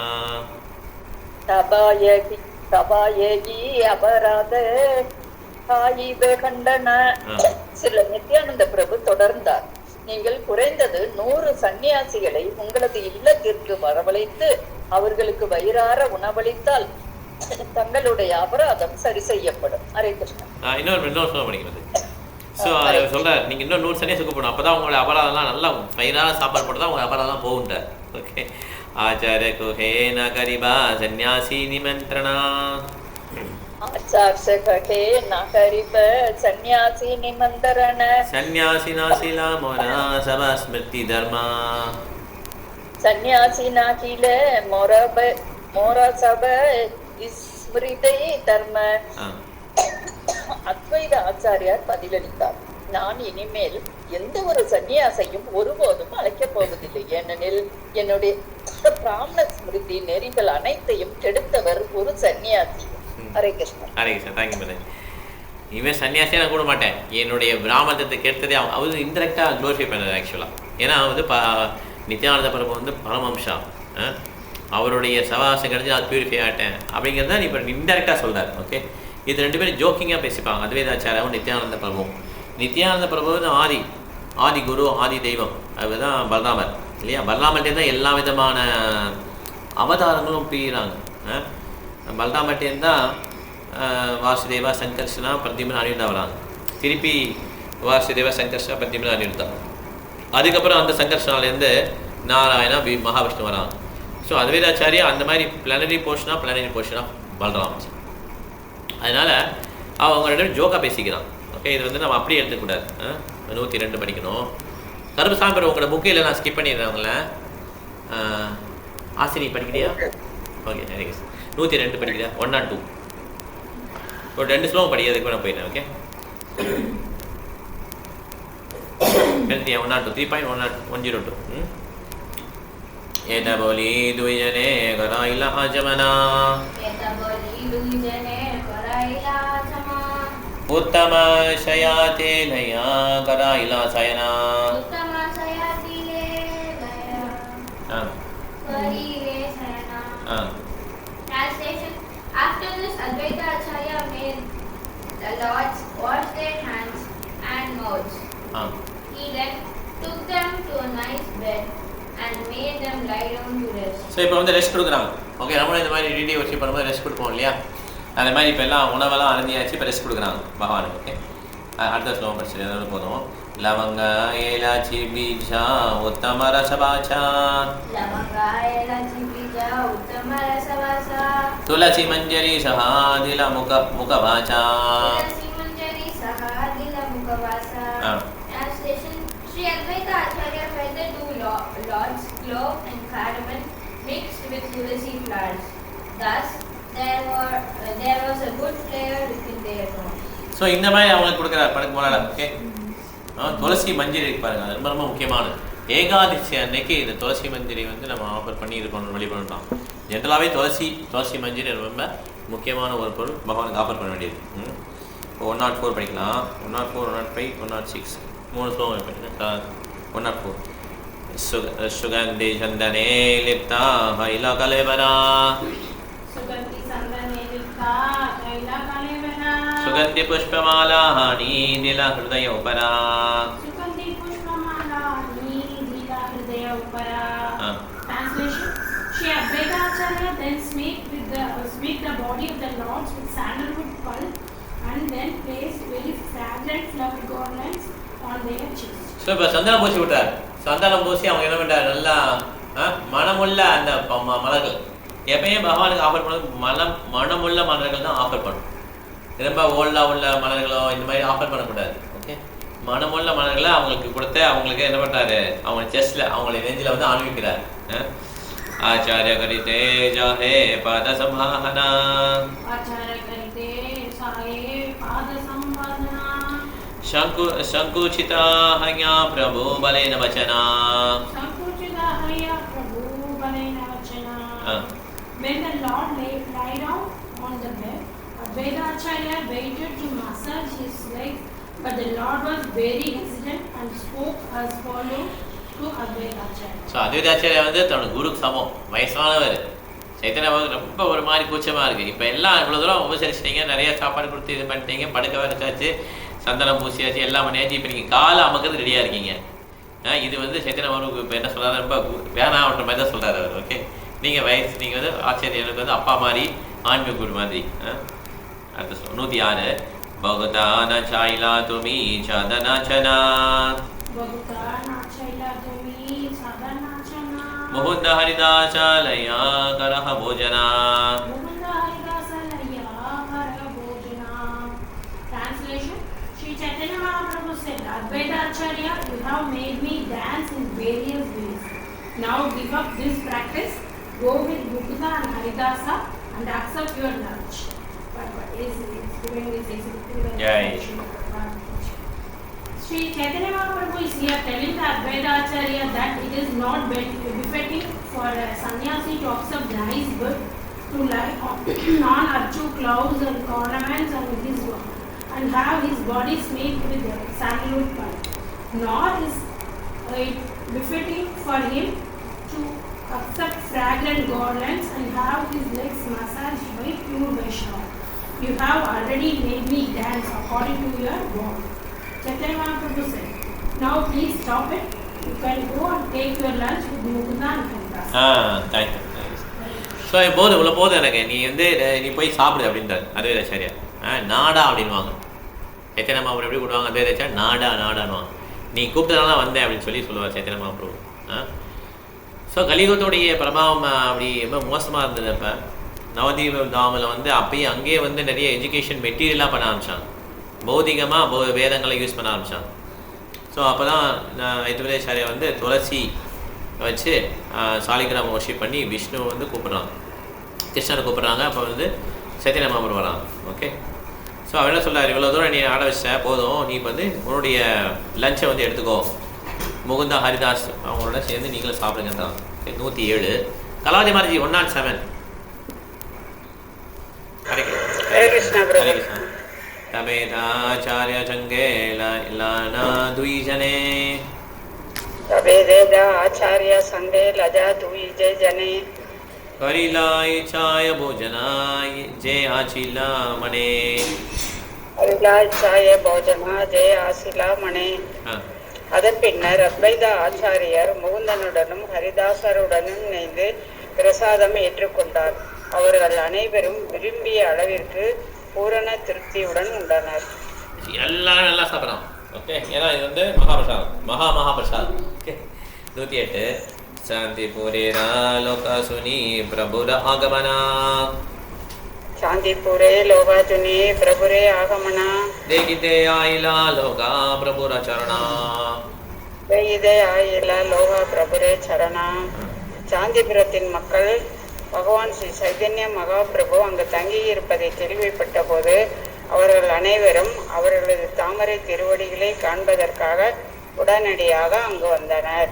தபாயகி அபராத ஹாயிபே கண்டன. சில நித்யானந்த பிரபு தொடர்ந்தார். நீங்கள் குறைந்தது 100 சன்னியாசிகளை உங்களது இல்லத்திற்கு வரவழைத்து அவர்களுக்கு வயிறார உணவளித்தால் தங்களுடைய அபராதம் சரி செய்யப்படும். ஹரே கிருஷ்ணா. இன்னொரு சொல்ல படிக்கிறது. ஸோ சொல்கிறார், நீங்கள் இன்னும் 100 சன்னியாசி கூப்பிடணும், அப்போ தான் உங்களோட அபராதம்லாம் நல்லா வயிறார சாப்பாடு போட்டு தான் உங்கள் அபராதம் போகுன்றார். ஓகே, ஆச்சார குஹேன கரிபா சன்யாசி நிமந்திரணா. ஆச்சார்ய கஹே நகரிப சன்யாசி நிமந்திரண. சன்யாசி நாசிலா மோரா சபா ஸ்மிருதி தர்மா. சன்யாசி நாகில மோர சப ஸ்மிருதி தர்ம. அத்வைத ஆச்சாரியார் பதிலளித்தார், நான் இனிமேல் எந்த ஒரு சன்னியாசையும் ஒருபோதும் அழைக்கப் போவதில்லை. ஏனெனில் என்னுடைய பிராமண ஸ்மிருதி நெறிகள் அனைத்தையும் கெடுத்தவர் ஒரு சன்னியாசி. ஹரே கிருஷ்ணா. ஹரே கிருஷ்ணா. Thank you madam. இனிமேல் சன்னியாசியே நான் கூட மாட்டேன், என்னுடைய பிராமணத்தை கெடுத்ததே அவர் இன்டெரக்டாக க்ளோரிஃபை பண்ணார் ஆக்சுவலாக. ஏன்னா வந்து நித்யானந்த பிரபு வந்து பரமம்சா, அவருடைய சவாசம் கிடைச்சி நான் பியூரிஃபை ஆகிட்டேன் அப்படிங்கிறத இப்போ இன்டெரக்டாக சொல்கிறார். ஓகே, இது 2 பேரும் ஜோக்கிங்காக பேசிப்பாங்க, அத்வைதாச்சாரியாவும் நித்யானந்த பிரபுவும். நித்யானந்த பிரபு ஆதி குரு, ஆதி தெய்வம், அதுதான் பலராமர் இல்லையா? பலராமர்கிட்டே தான் எல்லா விதமான அவதாரங்களும் பிரிகிறாங்க. பலராமர்கிட்டேருந்து தான் வாசுதேவா சங்கர்ஷனா பிரத்யும்னா அனிருத்தா வராங்க. திருப்பி வாசுதேவா சங்கர்ஷனா பிரத்யும்னா அனிருத்தா. அதுக்கப்புறம் அந்த சங்கர்ஷனாலேருந்து நாராயணா மகாவிஷ்ணு வராங்க. ஸோ அத்வைதாச்சாரியா அந்த மாதிரி பிளானரி போர்ஷனாக பலராமர். அதனால் அவங்க 2 பேரும் ஜோக்காக பேசிக்கிறான். ஓகே, இது வந்து நம்ம அப்படியே எடுத்துக்கூடாது. 102 படிக்கணும். கருப்புசாமி பேர் உங்களோட புக்கு இல்லை, நான் ஸ்கிப் பண்ணிடுறேன். ஆசிரியர் படிக்கிறியா? ஓகே, சரிங்க சார். 102 படிக்கிறியா? 102 ஒரு 2 ஸ்லோகம் படிக்கிறதுக்கு நான் போயிட்டேன். ஓகே, எழுதியா? 102 3.102. ஏதா போலி துயனே கராயிலா ஆஜமனா. உத்தம ஷயாதே லயா கராயிலா Sayana. Translation. After this, Advaita Acharya made the lords wash their hands and mouths. He then took them to a nice bed and made them lie down to rest. So இப்போ வந்து ரெஸ்ட் கொடுக்குறாங்க. ஓகே, நம்மளும் இந்த மாதிரி டிடி வச்சு பண்ணும்போது ரெஸ்ட் கொடுப்போம் இல்லையா? அந்த மாதிரி இப்போ எல்லாம் உணவெல்லாம் அருந்தியாச்சு, இப்போ ரெஸ்ட் கொடுக்குறாங்க பகவானுக்கு. ஓகே, அடுத்த ஸ்லோகம் படிச்சு எதாவது போதும். லவங்க ஏலாச்சி பீஜா உத்தம ரசபாச்சா. துளசி மஞ்சரி சஹாதில முகவாச்சா. Translation. Sri Advaita Acharya fed the 2 lords clove and cardamom mixed with tulasi flowers. Thus, there was a good flavor within their mouth. So இந்த மாதிரி அவங்களுக்கு கொடுக்குறாரு படுக்க போனால. ஓகே, துளசி மஞ்சரி இருக்கு பாருங்க, அது ரொம்ப ரொம்ப முக்கியமானது. ஏகாதசி அன்னைக்கு இந்த துளசி மஞ்சரி வந்து நம்ம ஆஃபர் பண்ணி இது பண்ண வழிபடலாம். ஜென்ரலாகவே துளசி மஞ்சரி ரொம்ப முக்கியமான ஒரு பொருள், பகவானுக்கு ஆஃபர் பண்ண வேண்டியது. இப்போ 104 படிக்கலாம். 104, 105, 106 3 ஸ்லோகம் படிக்கலாம். 104. சுகந்தி சந்தனே லிப்தா ஹைலா கலேவரா. சுகந்தி புஷ்பமாலா நீல ஹிருதய உபரா. Translation. Sri Advaita Acharya then smeared the body of the lords with sandalwood pulp and then placed very fragrant flower garlands on their chests. So இப்போ சந்தனம் பூசி விட்டார். சந்தனம் பூசி அவங்க என்ன பண்ணுறாரு, நல்லா மனமுள்ள அந்த மலர்கள். எப்பயுமே பகவானுக்கு ஆஃபர் பண்ணது மனமுள்ள மலர்கள் தான் ஆஃபர் பண்ணும். ரொம்ப ஓல்டாக உள்ள மலர்களோ இந்த மாதிரி ஆஃபர் பண்ணக்கூடாது. ஓகே, மனமுள்ள மலர்களை அவங்களுக்கு கொடுத்து அவங்களுக்கு என்ன பண்ணுறாரு, அவங்க செஸ்ட்டில் அவங்களை நெஞ்சில் வந்து அனுபவிக்கிறார். आचार्य करिते जाहे पाद संभाहना आचार्य करिते साहे पाद संभावना संकुचिता हया प्रभु बलेन वचना संकुचिता हया प्रभु बलेन वचना When the Lord lay down on the bed, Advaita Acharya waited to massage his legs, but the Lord was very hesitant and spoke as follows to Advaita Acharya. So அத்வைத ஆச்சாரியா வந்து தன்னோட குருக்கு சமம், வயசானவர். சைத்தன்ய பகவான் ரொம்ப ஒரு மாதிரி கூச்சமாக இருக்குது. இப்போ எல்லாம் இவ்வளோ தூரம் உபசரிச்சிட்டீங்க, நிறைய சாப்பாடு கொடுத்து இது பண்ணிட்டீங்க, படுக்க வச்சாச்சு, சந்தனம் பூசியாச்சு, எல்லாம் பண்ணியாச்சு, இப்போ நீங்கள் காலை அமக்கிறது ரெடியாக இருக்கீங்க. இது வந்து சைத்தன்ய பகவானுக்கு இப்போ என்ன சொல்கிறாரு, ரொம்ப வேணான்ற மாதிரி தான் சொல்கிறார் அவர். ஓகே, நீங்கள் நீங்கள் வந்து ஆச்சாரியனுக்கு வந்து அப்பா மாதிரி, ஆன்மீக குரு மாதிரி. அடுத்த 106 பகதான சாயிலா துமி சதனாச்சனா मुहुंद हरिदासालया करह भोजना. Translation: Sri Chaitanya Mahaprabhu said, Advaita Acharya, you have made me dance in various ways. Now give up this practice, go with Mukunda and Haridasa and accept your lunch. But is doing this Sri Chaitanya Mahaprabhu is here telling the Advaita Acharya that it is not befitting for a sannyasi to accept nice bird, to lie on archu clouds and ornaments on his work, and have his body smeared with sandalwood pulp. Nor is it befitting for him to accept fragrant garlands and have his legs massaged by pure Vaishnava. You have already made me dance according to your word. Chaitanya Mahaprabhu said, now please stop it. You can go and take your lunch with Mukunda and Haridasa. Thank you. So போதும் இவ்வளோ போதும் எனக்கு, நீ வந்து நீ போய் சாப்பிடு அப்படின்றார் அத்வைத ஆச்சாரியா. நாடா அப்படின்வாங்க. சைத்தன்ய மகாபிரபு எப்படி கூப்பிடுவாங்க அத்வைத ஆச்சாரியா? நாடா நாடான்வாங்க. நீ கூப்பிட்டதால தான் வந்தேன் அப்படின்னு சொல்லுவார் சைத்தன்ய மகாபிரபு. ஸோ கலியுகத்துடைய பிரபாவம் அப்படி ரொம்ப மோசமாக இருந்தது. அப்போ நவதீப தாமில் வந்து அப்பயும் அங்கேயே வந்து நிறைய எஜுகேஷன் மெட்டீரியலாக பண்ண ஆரம்பித்தாங்க. பௌதிகமாக வேதங்களை யூஸ் பண்ண ஆரம்பித்தாங்க. ஸோ அப்போ தான் அத்வைதாச்சாரியா வந்து துளசி வச்சு சாலிகிராம வர்ஷிப் பண்ணி விஷ்ணு வந்து கூப்பிட்றாங்க, கிருஷ்ணரை கூப்பிட்றாங்க. அப்போ வந்து சைத்தன்ய மகாபிரபு வராங்க. ஓகே, ஸோ அவர் என்ன சொல்கிறார், இவ்வளோ தூரம் நீ ஆட வச்ச போதும், நீ வந்து உன்னுடைய லஞ்சை வந்து எடுத்துக்கோ, முகுந்தா ஹரிதாஸ் அவங்களோட சேர்ந்து நீங்களும் சாப்பிடுங்க தான். 107 கலாவதி மாரஜி 107. ஹரே கிருஷ்ணா. ஹரே கிருஷ்ணா. तबेदाचार्य चंगे लाना द्विजने तबेदा आचार्य संगे लजा द्विजे जने करिलाई चाय भोजनाय जे आचिला मने करिलाई चाय भोजना जे आसिला मने. அதன் பின்னர் அத்வைத ஆச்சாரியர் முகுந்தனுடனும் ஹரிதாசருடனும் இணைந்து பிரசாதம் ஏற்றுக்கொண்டார். அவர்கள் அனைவரும் விரும்பிய அளவிற்கு பூரண திருப்தியுடன் உண்டனர். எல்லாரும் நல்லா சாப்பிட்றான். ஓகே, ஏன்னா இது வந்து மகாபிரசாதம், மகாபிரசாதம். ஓகே, 108 சாந்தி பூரேரா லோகாசுனி பிரபுர ஆகமனா சாந்திபுரே லோகாசுனி பிரபுரே ஆகமனா தேகிதே ஆயிலா லோகா பிரபுர சரணா தேகிதே ஆயிலா லோகா பிரபுரே சரணா. சாந்திபுரத்தின் மக்கள் பகவான் ஸ்ரீ சைதன்ய மகாபிரபு அங்கு தங்கியிருப்பதை கேள்விப்பட்ட போது அவர்கள் அனைவரும் அவர்களது தாமரை திருவடிகளை காண்பதற்காக உடனடியாக அங்கு வந்தனர்.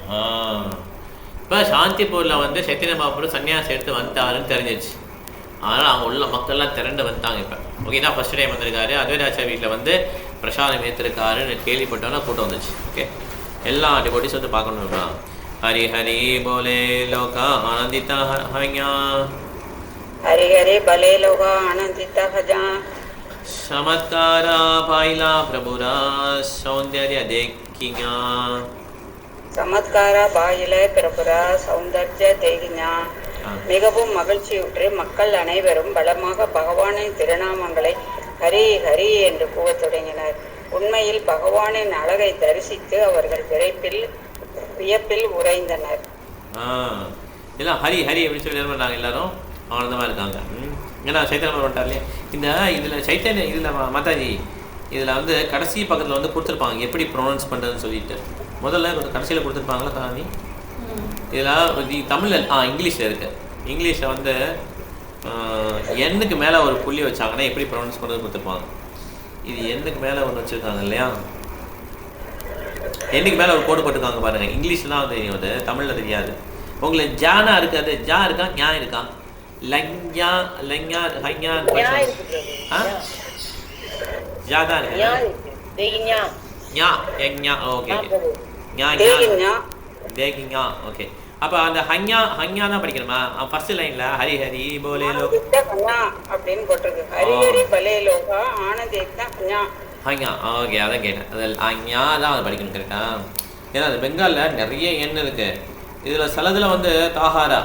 இப்போ சாந்திபூரில் வந்து சைத்தன்ய மகாபிரபு சன்னியாசி எடுத்து வந்துட்டாருன்னு தெரிஞ்சிச்சு. அதனால் அவங்க உள்ள மக்கள்லாம் திரண்டு வந்துட்டாங்க. இப்போ ஓகேனா ஃபர்ஸ்ட் டைம் வந்திருக்காரு, அத்வைதாச்சாரிய வீட்டில் வந்து பிரசாதம் ஏற்றிருக்காருன்னு கேள்விப்பட்டோன்னா கூட்டம் வந்துச்சு. ஓகே, எல்லா டிவோட்டிஸ் வந்து பார்க்கணும்னா हरि हरि बोले लोका आनंदिता हया हरि हरि भले लोका आनंदिता हजा चमत्कारा पाइला प्रभुरा सौंदर्य देखिया சமத்கார பாயில பிரபுரா சௌந்தர்ய தேகிஞா. மிகவும் மகிழ்ச்சியுற்று மக்கள் அனைவரும் பலமாக பகவானின் திருநாமங்களை ஹரி ஹரி என்று கூவத் தொடங்கினர். உண்மையில் பகவானின் அழகை தரிசித்து அவர்கள் வியப்பில் உறைந்தனர். எல்லாம் ஹரி ஹரி அப்படின்னு சொல்லி என்ன பண்ணாங்க, எல்லாரும் ஆனந்தமாக இருக்காங்க. ஏன்னா சைத்தன்யம் வந்துட்டார் இல்லையா. இதில் சைத்தன்ய இதில் மாதாஜி இதில் வந்து கடைசி பக்கத்தில் வந்து கொடுத்துருப்பாங்க எப்படி ப்ரொனவுன்ஸ் பண்ணுறதுன்னு சொல்லிட்டு. முதல்ல கடைசியில் கொடுத்துருப்பாங்களா தானி? இதில் தமிழில் இங்கிலீஷில் இருக்குது. இங்கிலீஷில் வந்து எண்ணுக்கு மேலே ஒரு புள்ளி வச்சாங்கன்னா எப்படி ப்ரொனவுன்ஸ் பண்ணுறது கொடுத்துருப்பாங்க. இது எண்ணுக்கு மேலே ஒன்று வச்சுருக்காங்க இல்லையா, எண்ணுக்கு மேலே ஒரு கோடு போட்டுருக்காங்க பாருங்கள். இங்கிலீஷில் தான் தெரியும், அது தமிழில் தெரியாது. உங்களுக்கு ஜானா இருக்காது, ஜா இருக்கா, ஞா இருக்கா, லங்யா லங்யா ஹையா ஜா தான் இருக்கு. ஞா ஞா ஓகே ஞா ஞா தேகிஞா ஓகே. அப்போ அந்த ஹங்யா ஹங்யா தான் படிக்கணுமா? ஃபர்ஸ்ட் லைன்ல ஹரி ஹரி போலே லோ அப்படின்னு போட்டிருக்கு. ஹரி ஹரி பலே லோகா ஆனந்தேக்தா ஞா ஹங்யா ஓகே, அதான் கேட்டேன். அது ஹங்யா தான் அதை படிக்கணும் கரெக்டா? ஏன்னா அது பெங்காலில் நிறைய எண் இருக்கு. இதில் சிலதில் வந்து தாஹாரா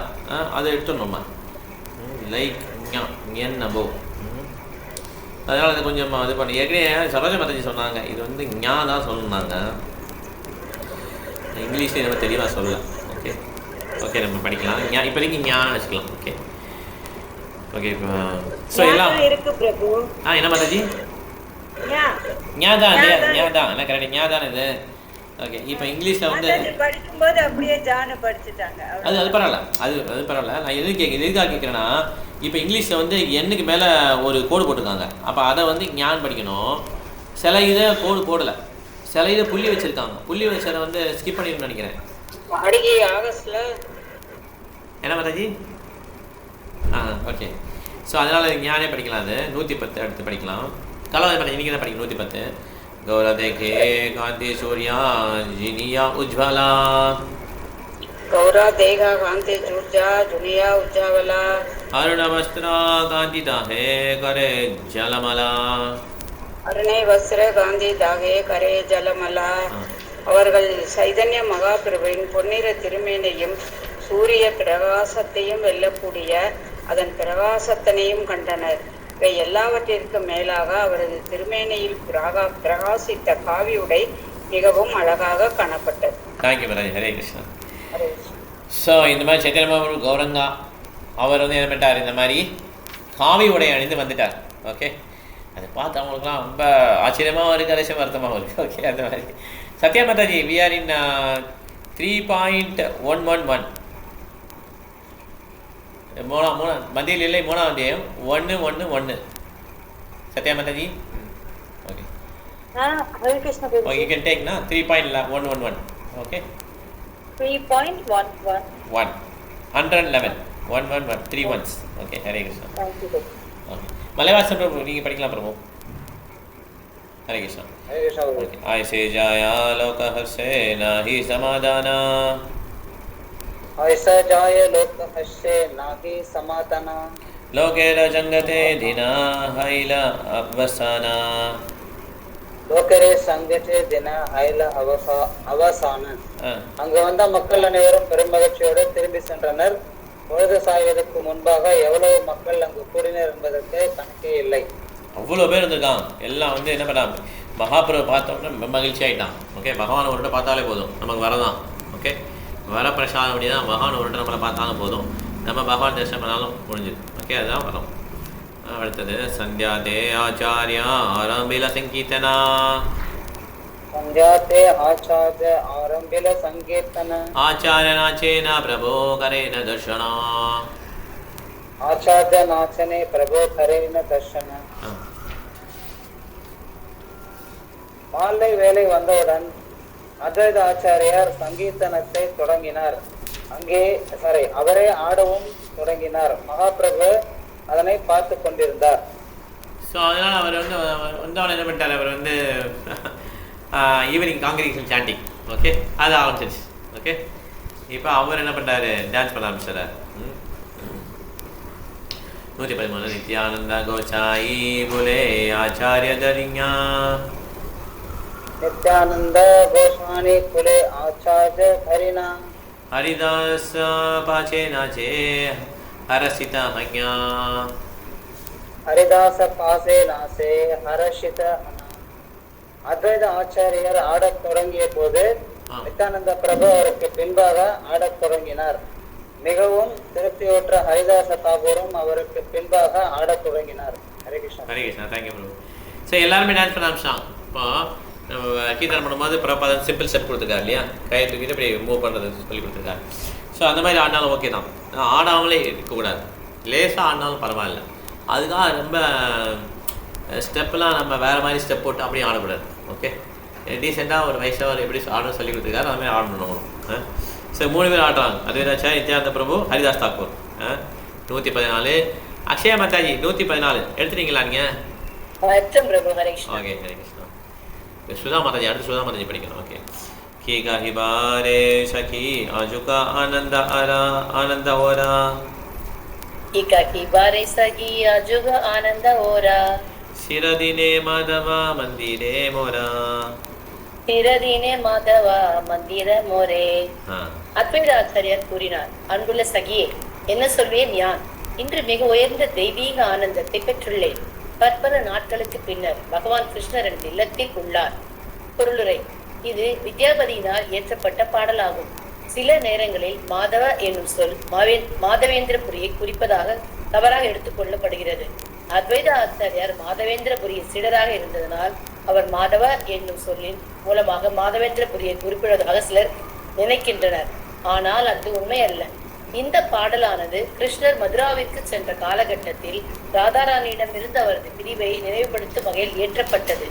அதை எடுத்துடணுமா, லைக் என் நபோ. அதனால் அது கொஞ்சம் இது பண்ணி ஏற்கனவே சரோஜா மாதாஜி சொன்னாங்க இது வந்து ஞா தான் சொன்னாங்க. இங்கிலீஷ்லேயே நம்ம தெளிவாக சொல்லலாம். ஓகே ஓகே, நம்ம படிக்கலாம். இப்போதைக்கு ஞான்னு வச்சுக்கலாம். Okay okay. இப்போ ஸோ எல்லாம் இருக்கு பிரபு. என்ன மாதாஜி ஞா தான் என்ன கரெக்ட், ஞா தானே இது. ஓகே, இப்போ இங்கிலீஷில் வந்து படிக்கும்போது அப்படியே ஜான படிச்சுட்டாங்க. அது பரவாயில்ல, அது பரவாயில்ல. நான் எதுக்காக கேட்குறேன்னா, இப்போ இங்கிலீஷில் வந்து எண்ணுக்கு மேலே ஒரு கோடு போட்டிருக்காங்க. அப்போ அதை வந்து ஞான் படிக்கணும். சில இதை கோடு போடலை, சில இதை புள்ளி வச்சுருக்காங்க. புள்ளி வச்சதை வந்து ஸ்கிப் பண்ணிடணும்னு நினைக்கிறேன். என்ன மாதாஜி? ஓகே. ஸோ அதனால் ஞானே படிக்கலாம். அது 110 எடுத்து படிக்கலாம். கலவை பண்ணி இன்றைக்கி தான் படிக்கணும். 110 गौर देखे कांति सूर्या जिनिया उज्ज्वला गौरा देगा कांति सूर्या जुनिया उज्ज्वला अरुण वस्त्र कांति दाहे करे जलमला अरुणे वस्त्र कांति दाहे करे जलमला. அவர்கள் சைதன்ய மகாபிரபுவின் பொன்னிற திருமேனையும் சூரிய பிரகாசத்தையும் வெல்லக்கூடிய அதன் பிரகாசத்தனையும் கண்டனர். இவை எல்லாவற்றிற்கும் மேலாக அவரது திருமேனையில் பிரகாசித்த காவி உடை மிகவும் அழகாக காணப்பட்டது. தேங்க்யூ மராஜ். ஹரே கிருஷ்ணா. ஸோ இந்த மாதிரி சைத்தன்ய மகாபிரபு கௌரங்கா அவர் வந்து என்ன பண்ணிட்டார், இந்த மாதிரி காவி உடை அணிந்து வந்துட்டார். ஓகே, அதை பார்த்து அவங்களுக்குலாம் ரொம்ப ஆச்சரியமாகவும் இருக்குது, அதிசயம் வருத்தமாகவும் இருக்குது. ஓகே, அந்த மாதிரி Satya Mataji we are in 3.111 மத்தியில் இல்லை 3ஆம் அத்தியாயம் 1:1:1. Satya Mataji okay Hare Krishna. Okay, you can take 3.111. Okay 3.11 111 111 3 ones. Okay, Hare Krishna. Okay, Malaivasan Prabhu நீங்கள் படிக்கலாம் பிரபு. हरे कृष्ण. ओके, ऐसे जाया लोक हर्षे नाही समाधाना ऐसा जाय लोक हर्षे नाही समाधाना लोके रजंगते दिना हैल अवसाना லோக்கரே சங்கத்தே தின ஐல அவசான. அங்கு வந்த மக்கள் அனைவரும் பெருமகிழ்ச்சியோடு திரும்பி சென்றனர். பொழுது சாய்வதற்கு முன்பாக எவ்வளவு மக்கள் அங்கு கூடினர் என்பதற்கு கணக்கே இல்லை. அவ்வளோ பேர் இருந்திருக்காங்க. எல்லாம் வந்து என்ன பண்ணாங்க, மகாபிரபு பார்த்தோம்னா மகிழ்ச்சி ஆகிட்டான். ஓகே, பகவான் ஒருட்ட பார்த்தாலே போதும், நமக்கு வரதான். ஓகே, வர பிரசாதம் அப்படி தான். பகவான் ஒருட்ட நம்மளை பார்த்தாலும் போதும், நம்ம பகவான் தரிசனம் பண்ணாலும் முடிஞ்சுது. ஓகே, அதுதான் வரும். அடுத்தது சந்தியாதே ஆச்சாரியா ஆரம்பில சங்கீர்த்தனா சந்தியாதே ஆச்சார்ய ஆரம்பில சங்கீர்த்தன ஆச்சாரிய நாச்சேன பிரபோ கரேன தர்ஷனா ஆச்சார்ய நாச்சனே பிரபோ கரேன தர்ஷன. மாலை வேலை வந்தவுடன் அத்வைத ஆச்சாரியார் சங்கீர்த்தனத்தை தொடங்கினார். அவரே ஆடவும் தொடங்கினார். மகாபிரபு அதனை பார்த்து கொண்டிருந்தார். ஸோ அதனால் அவர் வந்து என்ன பண்ணிட்டார், அவர் வந்து ஈவினிங் காங்கிரிகேஷன் சாண்டிங். ஓகே, அது ஆரம்பிச்சிருச்சு. ஓகே, இப்போ அவர் என்ன பண்ணுறாரு, டான்ஸ் பண்ண ஆரம்பிச்சார். 113 நித்யானந்த கோசாயி புலே ஆச்சாரிய தரிஞா நித்யானந்த கோசாணி புலே ஆச்சாரிய தரிணா ஹரிதாஸ் பாச்சே நாச்சே ஹரசித ஹங்யா ஹரிதாச பாசே நாசே ஹரஷித. அத்வைத ஆச்சாரியர் ஆடத் தொடங்கிய போது நித்யானந்த பிரபு அவருக்கு பின்பாக ஆடத் தொடங்கினார். மிகவும் திருப்தியுற்ற ஹரிதாச தாகூரும் அவருக்கு பின்பாக ஆடத் தொடங்கினார். ஹரே கிருஷ்ணா. ஹரே கிருஷ்ணா. Thank you bro. சரி, எல்லாருமே டான்ஸ் பண்ண ஆரம்பிச்சாங்க. இப்போ கீர்த்தனம் பண்ணும்போது பிரபாதம் சிம்பிள் ஸ்டெப் கொடுத்துருக்காரு இல்லையா, கையை தூக்கிட்டு இப்படி மூவ் பண்ணுறது சொல்லி கொடுத்துருக்காரு. ஸோ அந்த மாதிரி ஆடினாலும் ஓகே தான், ஆடாமலே இருக்கக்கூடாது, லேசாக ஆடினாலும் பரவாயில்ல. அதுக்காக ரொம்ப ஸ்டெப்லாம் நம்ம வேறு மாதிரி ஸ்டெப் போட்டு அப்படியே ஆடக்கூடாது. ஓகே, டீசெண்டாக ஒரு வயசாக எப்படி ஆடணும் சொல்லி கொடுத்துருக்காரு, அது மாதிரி ஆடணும். ஸோ 3 பேர் ஆடுறாங்க, அத்வைதாச்சா, நித்யானந்த பிரபு, ஹரிதாஸ் தாக்கூர். 114. அக்ஷயா மாதாஜி 114 எடுத்துட்டீங்களா நீங்கள்? ஓகே, ஹரே கிருஷ்ணா. சுதா மாதாஜி, அடுத்து சுதா மாதாஜி படிக்கணும். ஓகே. கி கஹிபாரே சகி அஜுகா ஆனந்த அரா ஆனந்த ஓரா சிரதினே மாதவா மந்திரே மோரா அத்வைதாச்சாரியார் கூறினார், அன்புள்ள சகியே, என்ன சொல்வேன் யான்? இன்று மிக உயர்ந்த தெய்வீக ஆனந்தத்தை பெற்றுள்ளேன். பற்பல நாட்களுக்கு பின்னர் பகவான் கிருஷ்ணரின் இல்லத்தில் உள்ளார். பொருளுரை: இது வித்யாபதியினால் இயற்றப்பட்ட பாடலாகும். சில நேரங்களில் மாதவ என்னும் சொல் மாதவேந்திரபுரியை குறிப்பதாக தவறாக எடுத்துக் கொள்ளப்படுகிறது. அத்வைத ஆச்சாரியார் மாதவேந்திரபுரியின் சீடராக இருந்ததனால் அவர் மாதவ என்னும் சொல்லின் மூலமாக மாதவேந்திரபுரியை குறிப்பிடுவதாக சிலர் நினைக்கின்றனர். ஆனால் அது உண்மை அல்ல. இந்த பாடலானது கிருஷ்ணர் மதுராவிற்கு சென்ற காலகட்டத்தில் ராதாராணியிடமிருந்து அவரது பிரிவை நினைவுபடுத்தும் வகையில் இயற்றப்பட்டது.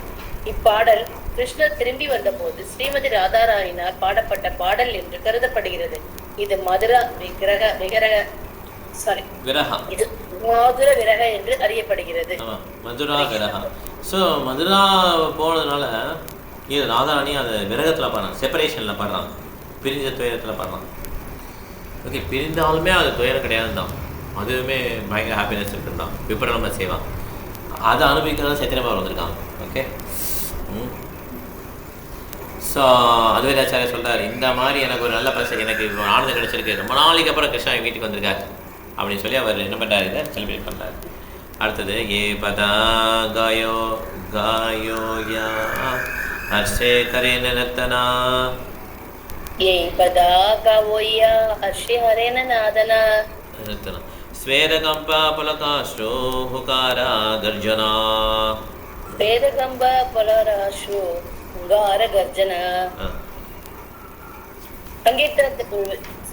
இப்பாடல் கிருஷ்ணர் திரும்பி வந்தபோது ஸ்ரீமதி ராதாராணியினால் பாடப்பட்ட பாடல் என்று கருதப்படுகிறது. இது மதுரா விரக என்று அறியப்படுகிறது. மதுரா விரகா. ஸோ மதுரா போனதுனால இது ராதாராணி அதை விரகத்தில் பாடுறான், செப்பரேஷனில் பாடுறான், பிரிஞ்ச துயரத்தில் பாடுறான். ஓகே, பிரிந்தாலுமே அது துயரம் கிடையாது தான், அதுவுமே பயங்கர ஹாப்பினஸ் இருக்குது தான், விபரணமாக செய்வான். அதை அனுபவிக்கிறதா சத்தியமாக வந்திருக்காங்க. ஓகே. ஸோ அத்வைதாச்சாரியா சொல்கிறார், இந்த மாதிரி எனக்கு ஒரு நல்ல எனக்கு ஒரு ஆனந்தம் கிடைச்சிருக்கு, ரொம்ப நாளைக்கு அப்புறம் கிருஷ்ணா என் வீட்டுக்கு வந்திருக்காரு அப்படின்னு சொல்லி அவர் என்ன பண்ணுறாரு, இதை செலிப்ரேட் பண்ணுறாரு. அடுத்தது ஏ பதா காயோ காயோ யா ஹர்ஷே கரேன நர்த்தனா ஸ்வேதகம்பா புலகாஸ்ரோ ஹுகாரா கர்ஜனா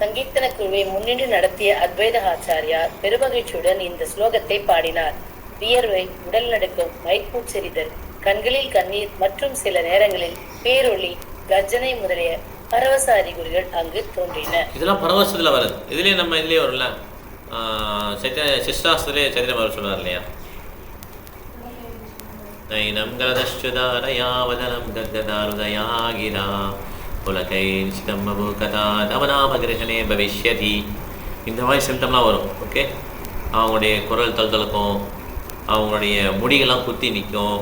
சங்கீர்த்தன குழுவை முன்னின்று நடத்திய அத்வைத ஆச்சாரியார் பெருமகிழ்ச்சியுடன் இந்த ஸ்லோகத்தை பாடினார். வியர்வை, உடல் நடுக்கம், மைப்பூச்செறிதல், கண்களில் கண்ணீர் மற்றும் சில நேரங்களில் பேரொளி, கர்ஜனை முதலிய பரவச அறிகுறிகள் அங்கு தோன்றின. இதெல்லாம் பரவசத்துல வருது. இதுலயே நம்ம இதுலயே வரும்ல, சிஷ்டாஸ்திரே சரித்திரம் அவர் சொல்றார் இல்லையா, நைனம் கலதஸ்சுதாரயா வதனம் கத்கதாருதயா கிரா புலகை நிச்சிதம் மபுகதா தவநாமகிரகனே பவிஷ்யதி. இந்த மாதிரி சிம்டம்லாம் வரும். ஓகே, அவங்களுடைய குரல் தழுத்தலுக்கும், அவங்களுடைய முடிகள்லாம் குத்தி நிற்கும்,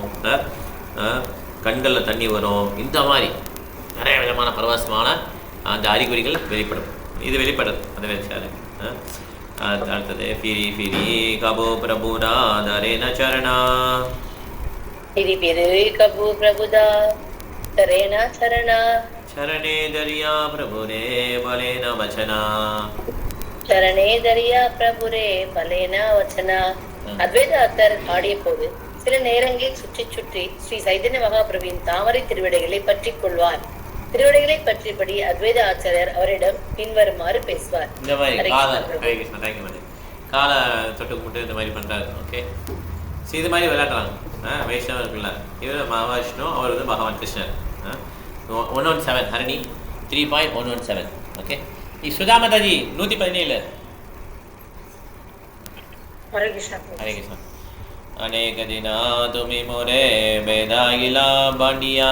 கண்களில் தண்ணி வரும், இந்த மாதிரி நிறைய விதமான பரவசமான அந்த அறிகுறிகள் வெளிப்படும். இது வெளிப்படுது அந்த வச்சாரு. அடுத்தது ஃபிரி ஃபிரி கபோ பிரபுதா தரேன சரணா ஃபிரி ஃபிரி கபோ பிரபுதா தரேன சரணா சரணே தரியா பிரபுரே பலேன வச்சனா சரணே தரியா பிரபுரே பலேன வச்சனா. அத்வைத ஆச்சார் ஆடிய போது சில நேரங்களில் சுற்றி சுற்றி ஸ்ரீ சைதன்ய மகாபிரபுவின் தாமரை திருவிடைகளை பற்றி கொள்வார். திருவிடைகளை பற்றியபடி அத்வைத ஆச்சாரியர் அவரிடம் பின்வருமாறு பேசுவார். இந்த மாதிரி காலை தொட்டு கும்பிட்டு இந்த மாதிரி பண்றாரு. ஓகே, இது மாதிரி விளையாடுறாங்க. வைஷ்ணவ இருக்குல்ல, இவர் மகாவிஷ்ணு, அவர் வந்து பகவான் கிருஷ்ணர். 117 ஹரணி 3.117. ஓகே, சுதாமதாஜி 117. ஹரே கிருஷ்ணா. ஹரே கிருஷ்ணா. அநேக தினா துமி மோரே வேதாயிலா பாண்டியா.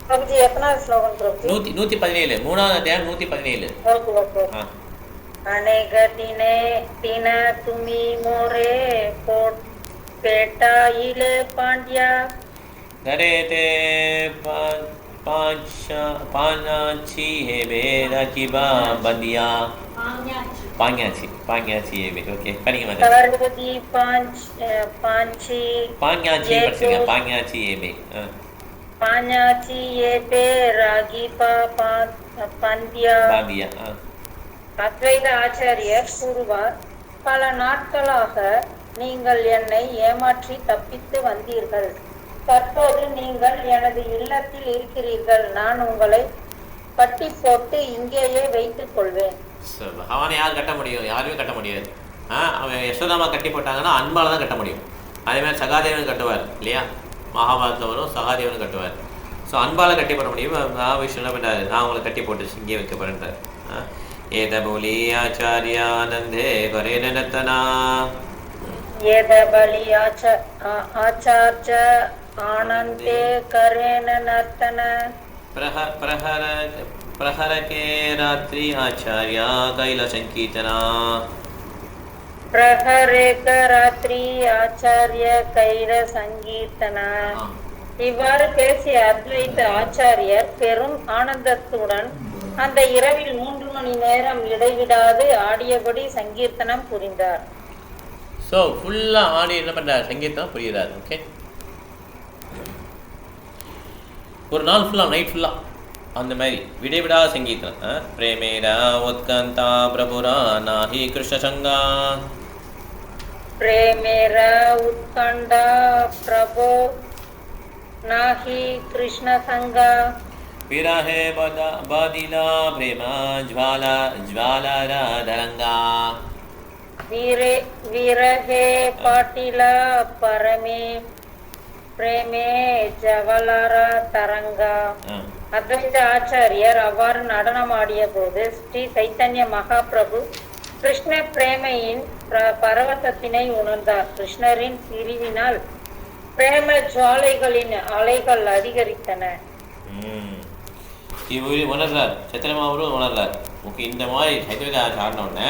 பிரபுஜி எத்தனாவது ஸ்லோகம் பிரபுஜி? 117, மூணாவது அத்தியாயம் 117. Okay okay. அநேக தின துமி மோரே பேட்டாயிலே பாண்டியா நரேதே பாஞ்சாச்சி ஹே வேதா கிபா பந்தியா பாஞ்சாச்சி ஹே. ஓகே, படிங்க மேடம். சர்வதி பாஞ்சி பாஞ்சாச்சி படிங்க. பாஞ்சாச்சி ஹே பாஞ்சாச்சி ஏபே ராகி பாந்தியா. அத்வைத ஆச்சாரியர் கூறுவார், பல நாட்களாக நீங்கள் என்னை ஏமாற்றி தப்பித்து வந்தீர்கள். தற்போது நீங்கள் எனது இல்லத்தில் இருக்கிறீர்கள். நான் உங்களை கட்டி போட்டு இங்கேயே வைத்துக் கொள்வேன். பகவானை யார் கட்ட முடியும்? யாருமே கட்ட முடியாது. அவன் யசோதாமா கட்டி போட்டாங்கன்னா அன்பால் தான் கட்ட முடியும். அதேமாதிரி சகாதேவன் கட்டுவார் இல்லையா? மகாபாரதத்தில் வரும் சகாதேவன் கட்டுவார். ஸோ அன்பால் கட்டி போட முடியும். விஷ்ணு என்ன பண்ணுறாரு? நான் உங்களை கட்டி போட்டு இங்கே வைக்க போகிறேன்றார். ஏத போலி ஆச்சாரியானந்தே கரேன நர்த்தனா ஏத பலி ஆச்சார்ய ஆனந்தே கரேன நர்த்தன प्रहरके रात्रि आचार्य कैल संकीर्तना பிரஹரேக ராத்திரி ஆச்சாரிய கைல சங்கீர்த்தனா. இவ்வாறு பேசிய அத்வைத ஆச்சாரியர் பெரும் ஆனந்தத்துடன் அந்த இரவில் 3 மணி நேரம் இடைவிடாது ஆடியபடி சங்கீர்த்தனம் புரிந்தார். ஸோ ஃபுல்லாக ஆடி என்ன பண்ணுறார்? சங்கீர்த்தனம் புரிகிறார். ஓகே, ஒரு நாள் ஃபுல்லாக நைட் ஃபுல்லாக அந்த மாதிரி விடைவிடா சங்கீதம். பிரேமேரா உத்கந்தா பிரபுரா நாஹி கிருஷ்ண சங்கா பிரேமேரா உத்கண்டா பிரபு நாஹி கிருஷ்ண சங்கா விரஹே பாதிலா பிரேம ஜ்வாலா ஜ்வாலாரதரங்கா விரஹே பாட்டிலா பரமே பிரேமே ஜவலர தரங்கா. அத்வைத ஆச்சாரியர் அவ்வாறு நடனமாடிய போது ஸ்ரீ சைத்தன்ய மகாபிரபு கிருஷ்ண பிரேமையின் பரவசத்தினை உணர்ந்தார். கிருஷ்ணரின் பிரிவினால் பிரேம ஜுவாலைகளின் அலைகள் அதிகரித்தன. உணர்றார் சைத்தன்ய மகாபிரபு உணர்றார். ஓகே, இந்த மாதிரி சைத்தன்ய ஆடின உடனே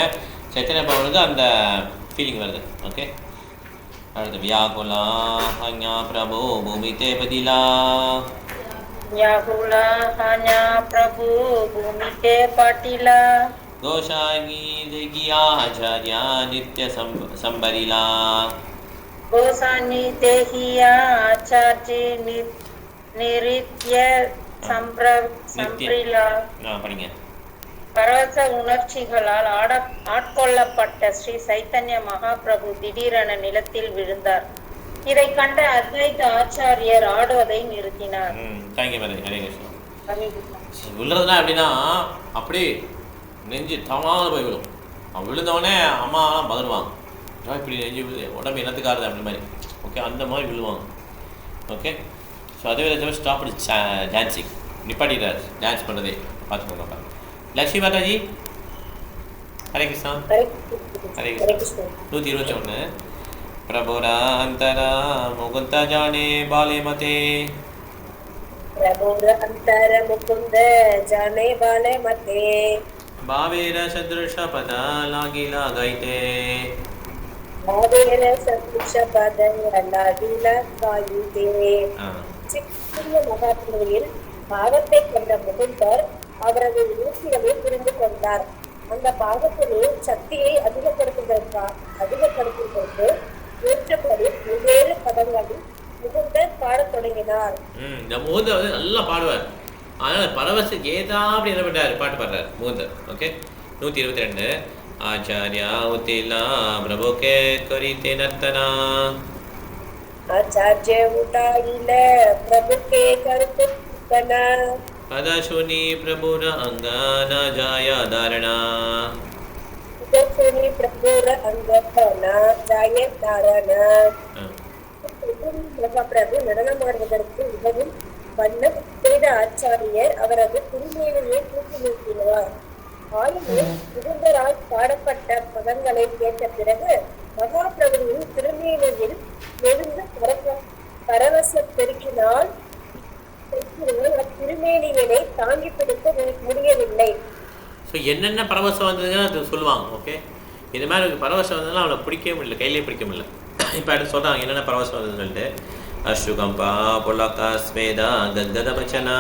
சைத்தன்ய மகாபிரபுக்கு அந்த ஃபீலிங் வருது. ஓகே, அடுத்து வியாகுலா ஹன்யா பிரபு பூமிதே பதிலா யாகுலா ஹன்யா பிரபு பூமிதே பாட்டிலா கோஷாகி தேகியா ஆச்சார்யா நித்ய சம்பரிலா கோசானி தேகியா ஆச்சார்ஜி நிரித்ய சம்பிரிலா. படிங்க. பரவச உணர்ச்சிகளால் ஆட்கொள்ளப்பட்ட ஸ்ரீ சைத்தன்ய மகாபிரபு திடீரென நிலத்தில் விழுந்தார். இதை கண்ட அத்வைத ஆச்சாரியர் ஆடுவதை நிறுத்தினார். விழுறதுனா எப்படின்னா அப்படி நெஞ்சு தவறான போய் விழும். அவன் விழுந்தவொடனே அம்மாலாம் பதறுவாங்க, இப்படி நெஞ்சு உடம்பு என்னத்துக்காருது அப்படி மாதிரி. ஓகே, அந்த மாதிரி விழுவாங்க. ஓகே, ஸோ அதே ஸ்டாப் டான்ஸிங் நிப்பாட்டிட்டார். டான்ஸ் பண்ணுறதே பார்த்துக்கோங்க. லக்ஷ்மி மாதாஜி ஹரே கிருஷ்ணா. ஹரே கிருஷ்ணா. 121 பிரபுரா அந்தரா முகுந்த ஜானே பாலே மதே பிரபுர அந்தர முகுந்த ஜானே பாலே மதே பாவேர சத்ருஷ பத லாகிலா கைதே பாவேர சத்ருஷ பத லாகிலா கைதே. சித்திய மகாத்மாவில் பாவத்தை கொண்ட முகுந்தர் அவரது ஊசிகளை புரிந்து கொண்டார். அந்த பாகத்திலே சக்தியை அதிகப்படுத்துவதற்கு ஏற்றபடி வெவ்வேறு பதங்களில் முகுந்தர் பாடத் தொடங்கினார். இந்த முகுந்தர் வந்து நல்லா பாடுவார். அதனால பரவசுக்கு ஏதாப்படி என்ன பண்றாரு? பாட்டு பாடுறாரு முகுந்தர். ஓகே, 122 ஆச்சாரியா உத்திலா பிரபுகே கரிதே நர்த்தனா ஆச்சார்ய உட்டாயில பிரபுகே கருத்து நர்த்தனா பதசுனி பிரபுர அங்கான ஜாயா தாரணா பதசுனி பிரபுர அங்கான ஜாய தாரணா. பிரபு நடனமாடுவதற்கு மிகவும் வண்ணம் செய்த ஆச்சாரியர் அவரது திருமேனியை தூக்கி நிறுத்தினார். ஆயினும் முகுந்தரால் பாடப்பட்ட பதங்களை கேட்ட பிறகு மகாபிரபுவின் திருமேனியில் எழுந்து பரவச பெருக்கினால் திருமேனிகளை தாங்கி பிடிக்க முடியவில்லை. ஸோ என்னென்ன பரவசம் வந்ததுன்னு அது சொல்லுவாங்க. ஓகே, இது மாதிரி பரவசம் வந்ததுன்னா அவளை பிடிக்கவே முடியல, கையிலே பிடிக்க முடியல. இப்போ அடுத்து சொல்கிறாங்க என்னென்ன பரவசம் வந்ததுன்னு சொல்லிட்டு. அஸ்ருகம்பா புலகா ஸ்வேதா கத்கத பச்சனா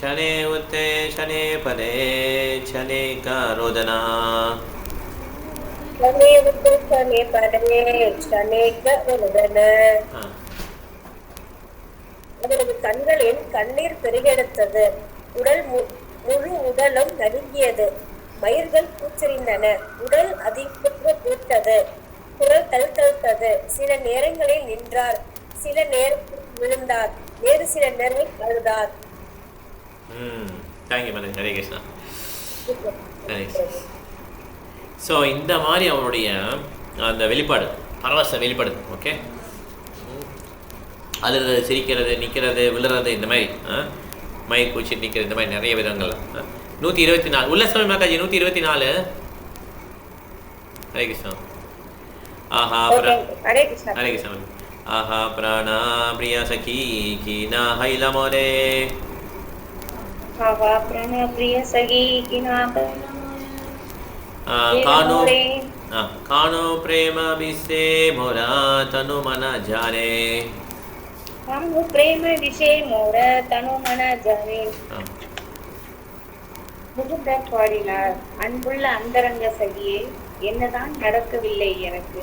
சனே உத்தே சனே பதே சனே காரோதனா அவரது கண்களில் கண்ணீர் பெருகெடுத்தது. முழு உடலும் நடுங்கியது. மயிர்கள் கூச்சறிந்தன, உடல் அதிகமாக கேட்டது, குரல் தழுத்தழுத்தது. சில நேரங்களில் நின்றார், சில நேரத்தில் விழுந்தார், வேறு சில நேரங்களில் அழுதார். Thank you madam. Hare Krishna. So இந்த மாதிரி அவருடைய அந்த வெளிப்பாடு, பரவச வெளிப்பாடு. ஓகே, அழுறது, சிரிக்கிறது, நிற்கிறது, விழுறது, இந்த மாதிரி மயிர் பூச்சி நிற்கிறது, இந்த மாதிரி நிறைய விதங்கள். 124 உல்லாசம் மாதாஜி 124. ஹரே கிருஷ்ணா. ஆஹா ஹரே கிருஷ்ணா. ஹரே கிருஷ்ணா. ஆஹா பிராணா பிரியா சகி கீனா ஹைலமோரே. ஆஹா பிராணா பிரியா சகி கீனா कानो प्रेम विषे मोरा तनु मन जाने. कानो प्रेम विषे मोरा तनु मन जाने. முகுந்தர் பாடினார், அன்புள்ள அந்தரங்க சகியே, என்னதான் நடக்கவில்லை எனக்கு.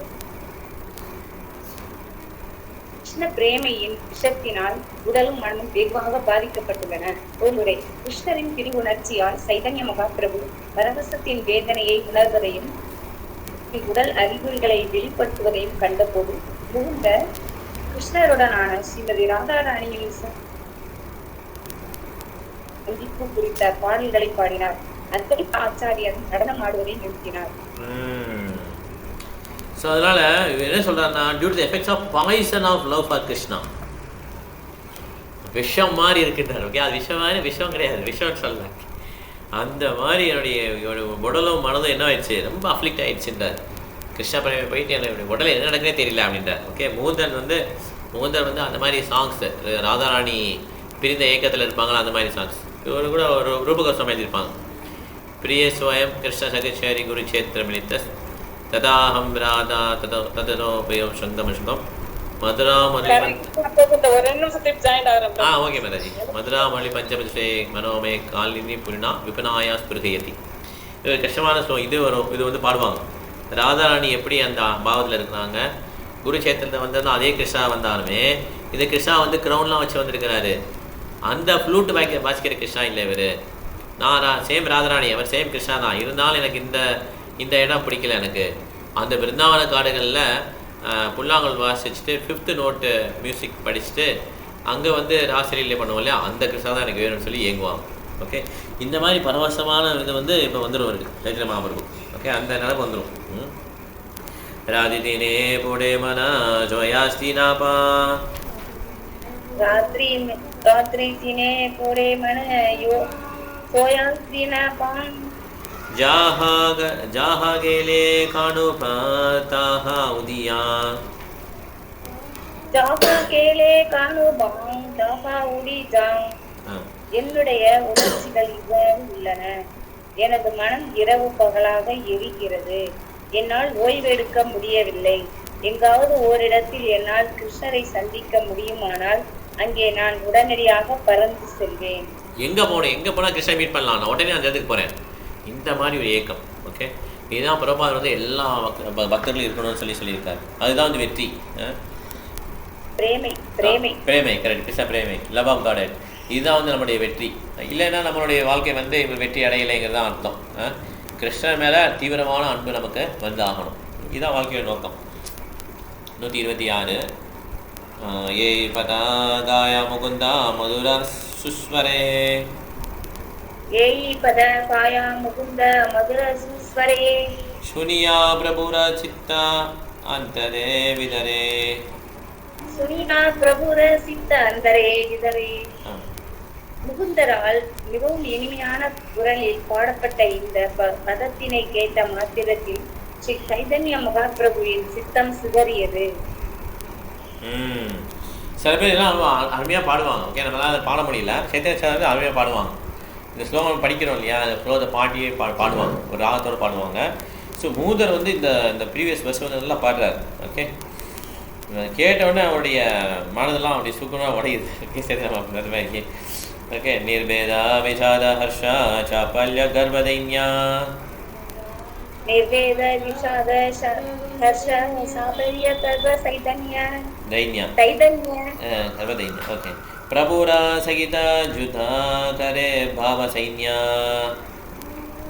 கிருஷ்ண பிரேமையின் விஷத்தினால் உடலும் மனமும் வெகுவாக பாதிக்கப்பட்டுள்ளன. ஒருமுறை கிருஷ்ணரின் திருவுணர்ச்சியால் சைதன்ய மகாபிரபு பரவசத்தின் வேதனையை உணர்வதையும் உடல் அறிகுறிகளை வெளிப்படுத்துவதையும் கண்டபோது முகுந்த கிருஷ்ணருடனான ஸ்ரீமதி ராதாராணியின் சந்திப்பு குறித்த பாடல்களை பாடினார். அத்வைத ஆச்சாரியர் நடனம் ஆடுவதை நிறுத்தினார். ஸோ அதனால் என்ன சொல்கிறாருன்னா, due to the effects of poison of love for Krishna, விஷம் மாதிரி இருக்கின்றார். ஓகே, அது விஷம் மாதிரி, விஷம் கிடையாது, விஷம்னு சொல்லல. அந்த மாதிரி என்னுடைய உடலும் மனதும் என்ன ஆயிடுச்சு, ரொம்ப அஃப்ளிக்ட் ஆகிடுச்சுன்றார். கிருஷ்ணா பிரேமி போயிட்டு என்னுடைய உடலில் என்ன நடக்குதுனே தெரியல அப்படின்றார். ஓகே, முகுந்தர் வந்து அந்த மாதிரி சாங்ஸ், ராதாராணி பிரிந்த ஏக்கத்தில் இருப்பாங்களா, அந்த மாதிரி சாங்ஸ் இவரு கூட ஒரு ரூபகோசம் எழுதியிருப்பாங்க. பிரிய ஸ்வயம் கிருஷ்ண சகச்சேரி குருச்சேத்திர மிலித்த ததாஹம் ராதா ததோ பிரியம் சந்தமசுகம் மதுரா முரளி. ஓகே மாதாஜி. மதுரா முரளி பஞ்சபதே மனோமே காலினி புரினா விபனாயா ஸ்பிருகயதி. இது கஷ்டமான ஸ்லோகம். இது வரும், இது வந்து பாடுவாங்க. ராதாராணி எப்படி அந்த பாவத்தில் இருக்கிறாங்க, குருச்சேத்திரத்தில் வந்து அதே கிருஷ்ணா வந்தாலுமே இது கிருஷ்ணா வந்து க்ரௌன்லாம் வச்சு வந்திருக்கிறாரு. அந்த ஃப்ளூட் வாசிக்கிற கிருஷ்ணா இல்லை இவர். நான் சேம் ராதாராணி, அவர் சேம் கிருஷ்ணா தான். இருந்தாலும் எனக்கு இந்த இடம் பிடிக்கல. எனக்கு அந்த பிருந்தாவன காடுகளில் புல்லாங்குழல் வாசிச்சுட்டு 5th நோட்டு மியூசிக் படிச்சுட்டு அங்கே வந்து ராசிரியில் பண்ணுவோம் இல்லையா, அந்த கிருஷ்ணா தான் எனக்கு வேணும்னு சொல்லி ஏங்குவாங்க. ஓகே, இந்த மாதிரி பரவசமான இது வந்து இப்போ வந்துடும் அவருக்கு, சைத்தன்ய மகாபிரபு. ஓகே, அந்த நிலப்பு வந்துடும். ராதிதினே புடே மனா ஜோயாஸ்தி நாபா. ராத்திரி தினே புடே மன ஜோயாஸ்தி நாபா. ஜாஹா கேலே காணு பாஹா உதியா. ஜாஹா கேலே காணு பாங் ஜாஹா உடி ஜாங். என்னுடைய உணர்ச்சிகள் இவ்வாறு உள்ளன. எனது மனம் இரவு பகலாக எரிகிறது. என்னால் ஓய்வெடுக்க முடியவில்லை. எங்காவது ஓரிடத்தில் என்னால் கிருஷ்ணரை சந்திக்க முடியுமானால் அங்கே நான் உடனடியாக பறந்து செல்வேன். எங்க போனா கிருஷ்ணரை மீட் பண்ணலாம், நான் உடனே அந்த இடத்துக்கு போறேன். இந்த மாதிரி ஒரு ஏக்கம். ஓகே, இதுதான் பிரபாதர் வந்து எல்லா பக்தர்களும் இருக்கணும்னு சொல்லியிருக்காரு. அதுதான் வந்து வெற்றி. பிரேமை கரெக்ட், கிருஷ்ண பிரேமை, லவ் ஆஃப் காட். இதுதான் வந்து நம்மளுடைய வெற்றி. இல்லைன்னா நம்மளுடைய வாழ்க்கை வந்து வெற்றி அடையலைங்கிறது தான் அர்த்தம். கிருஷ்ணர் மேலே தீவிரமான அன்பு நமக்கு வந்து ஆகணும். இதுதான் வாழ்க்கையோட நோக்கம். 126 ஏ பதாகாய முகுந்தா மதுரா சுஸ்வரே. ஏயி பதாகாய முகுந்த மதுர சுஸ்வரே. சுனியா பிரபுர சித்தா அந்தரே விதரே. சுனியா பிரபுர சித்த அந்தரே விதரே. முகுந்தரால் மிகவும் இனிமையான குரலில் பாடப்பட்ட இந்த பதத்தினை கேட்ட மாத்திரத்தில் ஸ்ரீ சைதன்ய மகாபிரபுவின் சித்தம் சிதறியது. சில பேர் எல்லாம் அருமையாக பாடுவாங்க. ஓகே, நம்மளால அதை பாட முடியல. சைத்தன்ய சார் அருமையாக பாடுவாங்க. இந்த ஸ்லோகம் படிக்கிறோம் இல்லையா, அந்த ஸ்லோகத்தை பாட்டியே பாடுவாங்க, ஒரு ராகத்தோடு பாடுவாங்க. ஸோ மூதர் வந்து இந்த ப்ரீவியஸ் பஸ் வந்து நல்லா பாடுறாரு. ஓகே, கேட்டவுடனே அவருடைய மனதெல்லாம் அப்படி சுக்குனாக உடையுது. அது மாதிரி. ஓகே, நிர்பேதா விஷாத ஹர்ஷா சாப்பல்ய கர்வதைன்யா. நிர்வேத விஷாத ஹர்ஷ சாபல்ய கர்வ சைதன்ய தைன்யா கர்வதைன்யா. ஓகே, பிரபுரா சகிதா ஜுதா கரே பாவ சைன்யா.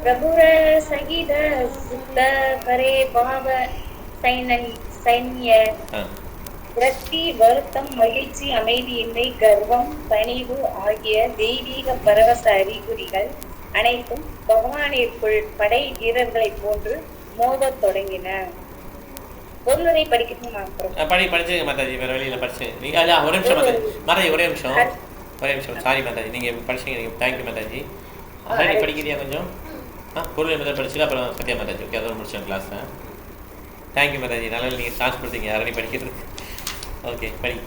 प्रभुर सहित सुत करे भाव सैन्य விரக்தி வருத்தம் மகிழ்ச்சி அமைதியின்மை கர்வம் பணிவு ஆகிய தெய்வீக பரவச அறிகுறிகள் அனைத்தும் பகவானிற்குள் படை வீரர்களை போன்று மோதத் தொடங்கின. பொருளை படிக்கணுமா? படிச்சுங்க மாதாஜி, வேற வழியில் படிச்சு நீங்க. ஒரு நிமிஷம் மாதாஜி, ஒரே நிமிஷம் சாரி மாதாஜி, நீங்க படிச்சீங்க. நீங்க தேங்க்யூ மாதாஜி. அதான் படிக்கிறியா கொஞ்சம்? பொருள் முதல் படிச்சுட்டு அப்புறம் சத்யா மாதாஜி. ஓகே, அதோட முடிச்சோம் கிளாஸ். தேங்க்யூ மாதாஜி, நல்லா நீங்கள் சான்ஸ் கொடுத்தீங்க யாரும் படிக்கிறதுக்கு. ஓகே, படி.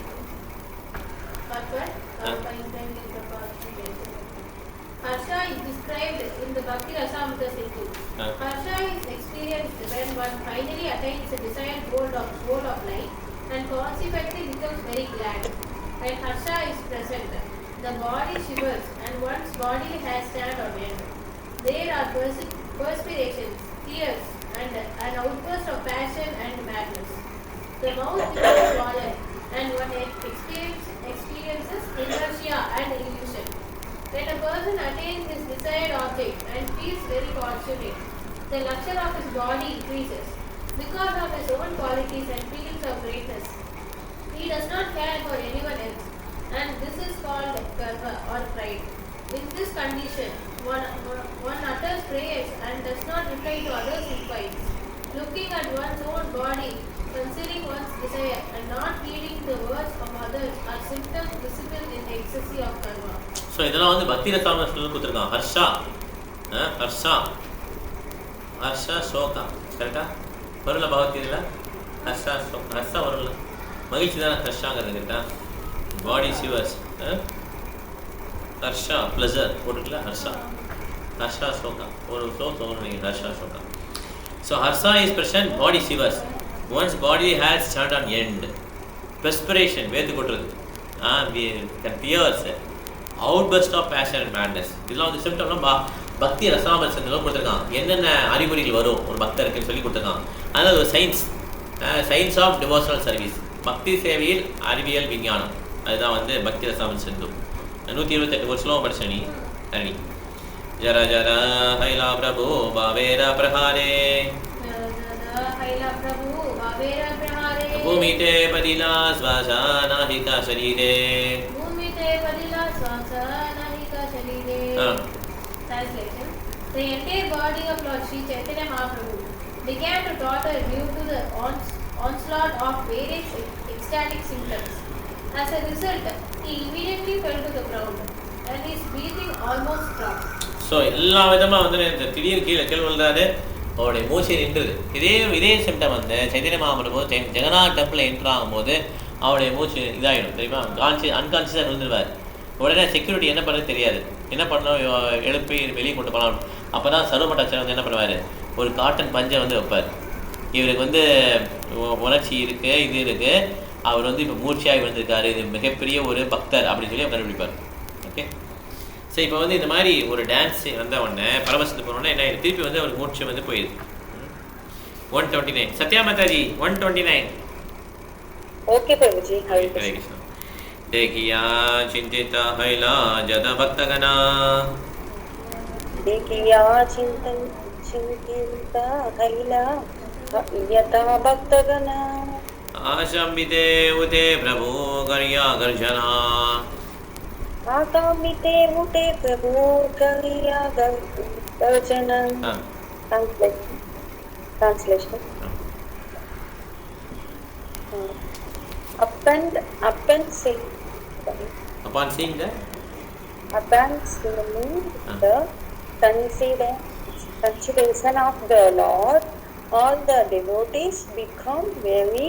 Harsha is described in the Bhakti Rasamrita Sindhu. Harsha is experienced when one finally attains the desired goal of life and consequently becomes very glad. When Harsha is present, the body shivers and one's body has stand on end. There are perspirations, tears, and an outburst of passion and madness. The mouth becomes swollen and one experiences inertia and illusion. When a person attains his desired object and feels very fortunate, the luxury of his body increases because of his own qualities and feelings of greatness. He does not care for anyone else, and this is called garva or pride. In this condition, one utters prayers and does not reply to others' inquiries. Looking at one's own body, considering one's desire, and not heeding the words of others are symptoms visible in the ecstasy of karma. So இதெல்லாம் வந்து பக்தி ரசாமத்தில் கொடுத்துருக்கான். ஹர்ஷா சோகா கரெக்டா வரும்ல பகவத்கீதையில்? ஹர்ஷா வரும்ல, மகிழ்ச்சி தானே ஹர்ஷாங்கிறது கரெக்டா? பாடி சிவர்ஸ், ஹர்ஷா ப்ளஸர் போட்டுக்கல, ஹர்ஷா சோகா ஒரு சோகம் நீங்கள் ஹர்ஷா சோகா. ஸோ ஹர்ஷா is present, body shivers, once body has stand on end. Perspiration வேர்த்து கொட்டுறது, tears, outburst of passion and madness. இதெல்லாம் வந்து சிம்டம்லாம் பக்தி ரசாமரசத்தில் கொடுத்துருக்கான். என்னென்ன அறிகுறிகள் வரும் ஒரு பக்தருக்குன்னு சொல்லி கொடுத்துருக்கான். அதாவது ஒரு சயின்ஸ் ஆஃப் டிவோஷனல் சர்வீஸ், பக்தி சேவையில் அறிவியல் விஞ்ஞானம். அதுதான் வந்து பக்தி ரசாமன் சிந்து. 128 வருஷம் படிச்ச நீ அரணி. ஜர ஜர ஹைலா பிரபு பாவேர பிரஹாரே பூமிதே பதிலா ஸ்வாசா நாஹிகா ஷரீரே. Translation: The entire body of Lord Sri Chaitanya Mahaprabhu began to totter due to the onslaught of various ecstatic symptoms. As a result, he immediately fell to the ground and his breathing almost stopped. So எல்லா விதமாக வந்து இந்த திடீர் கீழே விழுந்தாரு, அவருடைய மூச்சை நின்றுது. இதே சிம்டம் வந்து சைத்தன்ய மகாபிரபு ஜெகநாத் டெம்பிள் என்ட்ரு ஆகும்போது அவருடைய மூச்சு இதாகிடும் தெரியுமா? அன்கான்சியஸாக விழுந்துருவார். உடனே செக்யூரிட்டி என்ன பண்ணுறது தெரியாது, என்ன பண்ணணும், எழுப்பி வெளியே கொண்டு போகலாம். அப்போ தான் சர்வமட்டாச்சார் வந்து என்ன பண்ணுவார், ஒரு காட்டன் பஞ்சை வந்து வைப்பார். இவருக்கு வந்து உணர்ச்சி இருக்குது, இது இருக்குது, அவர் வந்து இப்போ மூர்ச்சியாகி விழுந்திருக்காரு, இது மிகப்பெரிய ஒரு பக்தர் அப்படின்னு சொல்லி அவர் கண்டுபிடிப்பார். ஓகே, ஸோ இப்போ வந்து இந்த மாதிரி ஒரு டான்ஸ் வந்த உடனே பரவசத்துக்கு போனோடனே என்ன திருப்பி வந்து அவருக்கு மூச்சு வந்து போயிடுது. 129 சத்யா மாதாஜி 129. ஓகே பிரபுஜி. ஹரே கிருஷ்ணா. देखिया चिंतिता हैला जद भक्तगणा, देखिया चिंतिता हैला यथा भक्तगणा, आशंबिते उते प्रभु गर्या गर्जना, आशंबिते उते प्रभु गर्या गर्जना. Translation. Upon seeing the consideration of the Lord, all the devotees become very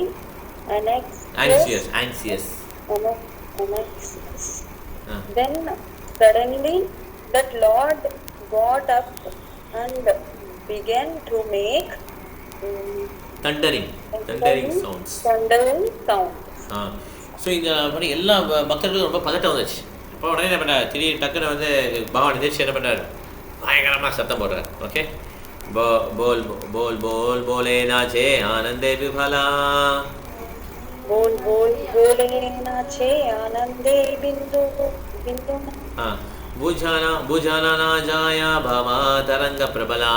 anxious. Then suddenly that Lord got up and began to make thundering sounds. So இந்த மாதிரி எல்லா பக்தர்களும் ரொம்ப பதட்டம் வந்துச்சு. இப்போ உடனே என்ன பண்ணார், திடீர்னு டக்குன்னு வந்து பகவான் எதிர்த்து என்ன பண்ணார், பயங்கரமாக சத்தம் போடுறார். ஓகே, போல் போல் போல் போலே நாச்சே ஆனந்தே விபலா, बोल बोल बोले नाचे आनंदे बिंदु बिंदु. भुजनानाजाया भवा तरंग प्रबला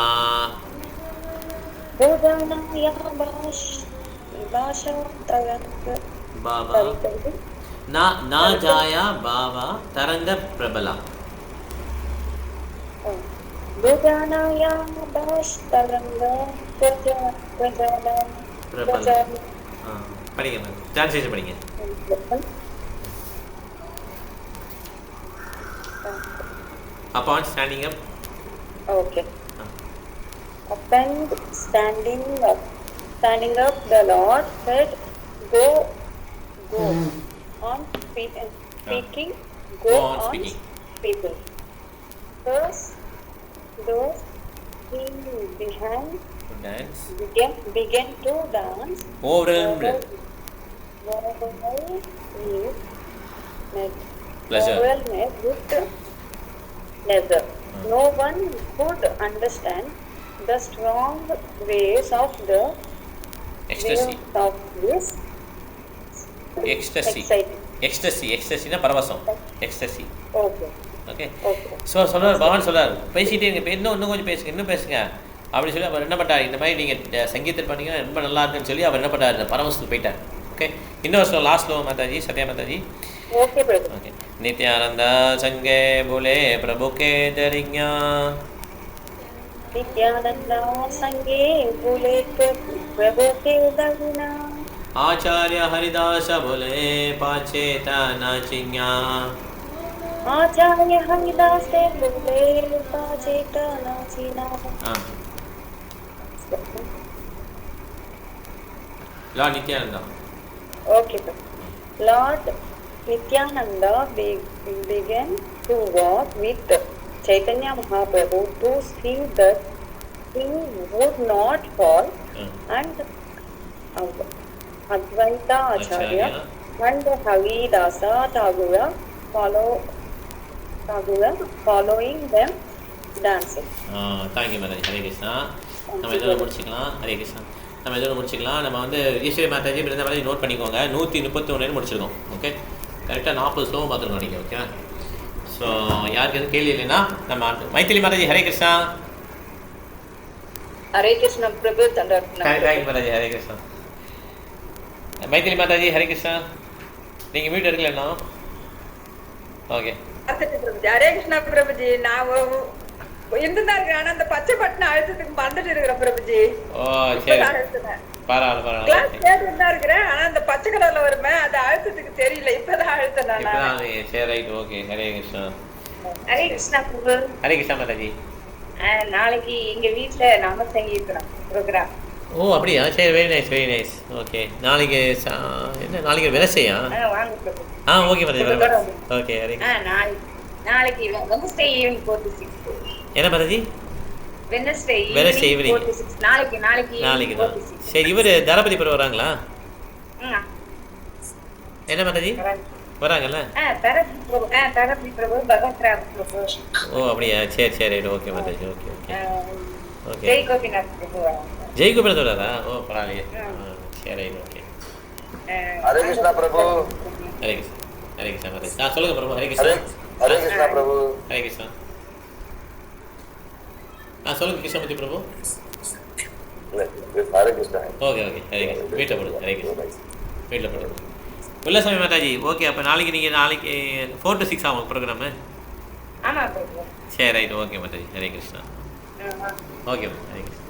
भुजनाया भाषा तरंग बाबा ना जाया बाबा तरंग प्रबला भुजनाया भाषा तरंग प्रबला படிங்க மேம் ட்ரான்ஸ்லேஷன் படிங்க upon standing up okay upon standing up the Lord said go on speaking go on speaking first those he began to dance overwhelmed with pleasure. No one could understand the strong ways of the ecstasy of this ecstasy na பரவசம் ecstasy okay ஸோ சொல்றார் பகவான் சொல்றார் பேசிட்டே இருங்க இன்னும் கொஞ்சம் பேசுங்க இன்னும் பேசுங்க அப்படி சொல்லி அவர் என்ன பண்ணார் இந்த மாதிரி நீங்கள் சங்கீதத்தில் பண்ணீங்கன்னா ரொம்ப நல்லா இருக்குன்னு சொல்லி அவர் என்ன பண்ணார் இந்த பரவசத்துக்கு போயிட்டார் ஓகே இன்னொரு slow last slow Mataji Sathya Mataji okay okay Nityanand संगे बोले प्रभु के दरिज्ञा नित्यानंद संगे बोले प्रभु के दरिज्ञा आचार्य हरिदास बोले पाचेता नाचिज्ञा आचार्य हरिदास बोले पाचेता नाचिना lord Nityananda okay lord Nityananda began to walk with Chaitanya Mahaprabhu to see that he would not fall and Advaita Acharya and Haridasa Tagura following them dancing. Thank you, Mataji. Hare Krishna. நம்ம இதோட முடிச்சுக்கலாம். ஹரே கிருஷ்ணா. நம்ம இதோட முடிச்சுக்கலாம். நம்ம வந்து ஈஸ்வரி மாதாஜி இந்த மாதிரி நோட் பண்ணிக்கோங்க. 131 முடிச்சிருக்கோம். ஓகே கரெக்டாக 40 ஸ்லோவும் பார்த்துருக்கோம் நீங்கள் ஓகே ஸோ யாருக்கு எதுவும் கேள்வி இல்லைன்னா நம்ம மைத்திலி மாதாஜி ஹரே கிருஷ்ணா ஹரே கிருஷ்ணா பிரபு தேங்க்யூ மாதாஜி ஹரே கிருஷ்ணா மைத்திலி மாதாஜி ஹரே கிருஷ்ணா நீங்கள் மியூட் எடுக்கலன்னா ஓகே ஹரே கிருஷ்ணா பிரபுஜி நான் இருந்துதான் இருக்கிறேன் ஆனால் அந்த பச்சை பட்டனை அழுத்தத்துக்கு மறந்துட்டு இருக்கிறேன் பிரபுஜி ஓ சரி பரவாயில்ல இருக்கிறேன் ஆனா அந்த பச்சை கலர்ல வருமே அது அழுத்தத்துக்கு தெரியல இப்பதான் அழுத்தம் சரி ரைட் ஓகே ஹரே கிருஷ்ணா ஹரே கிருஷ்ணா பிரபு ஹரே கிருஷ்ணா மாதாஜி நாளைக்கு எங்க வீட்டுல நாம சங்கீதம் ப்ரோக்ராம் ஓ அப்படியா சரி வெரி நைஸ் ஓகே நாளைக்கு என்ன நாளைக்கு வெனஸ்டேயா ஓகே மாதாஜி ஓகே ஹரே நாளைக்கு வெனஸ்டே ஈவினிங் 4 to 6 என்ன மாதாஜி வெனஸ்டே ஈவினிங் 4 to 6 நாளைக்கு சரி இவர் தளபதி பிரபு வராங்களா என்ன மாதாஜி வராங்கல்ல தளபதி பிரபு பகவத் ராவ் பிரபு ஓ அப்படியா சரி ஓகே மாதாஜி ஓகே ஜெய் கோபிநாத் பிரபு ஜெய் கோபிநாத் வராரா ஓ பரவாயில்லையே சரி ஓகே ஹரே கிருஷ்ணா பிரபு ஹரே கிருஷ்ணா மாதாஜி சொல்லுங்க பிரபு ஹரே கிருஷ்ணா பிரபு ஹரே கிருஷ்ணா சொல்லுங்க கிருஷ்ணமூர்த்தி பிரபு ஹரே கிருஷ்ணா ஓகே ஹரே கிருஷ்ணா வீட்டில் போடுங்க ஹரே கிருஷ்ணா வீட்டில் போடுங்க உல்லசாமி மாதாஜி ஓகே அப்போ நாளைக்கு 4 to 6 ஆகும் ப்ரோக்ராமு சரி right okay Mataji Hare Krishna okay Hare Krishna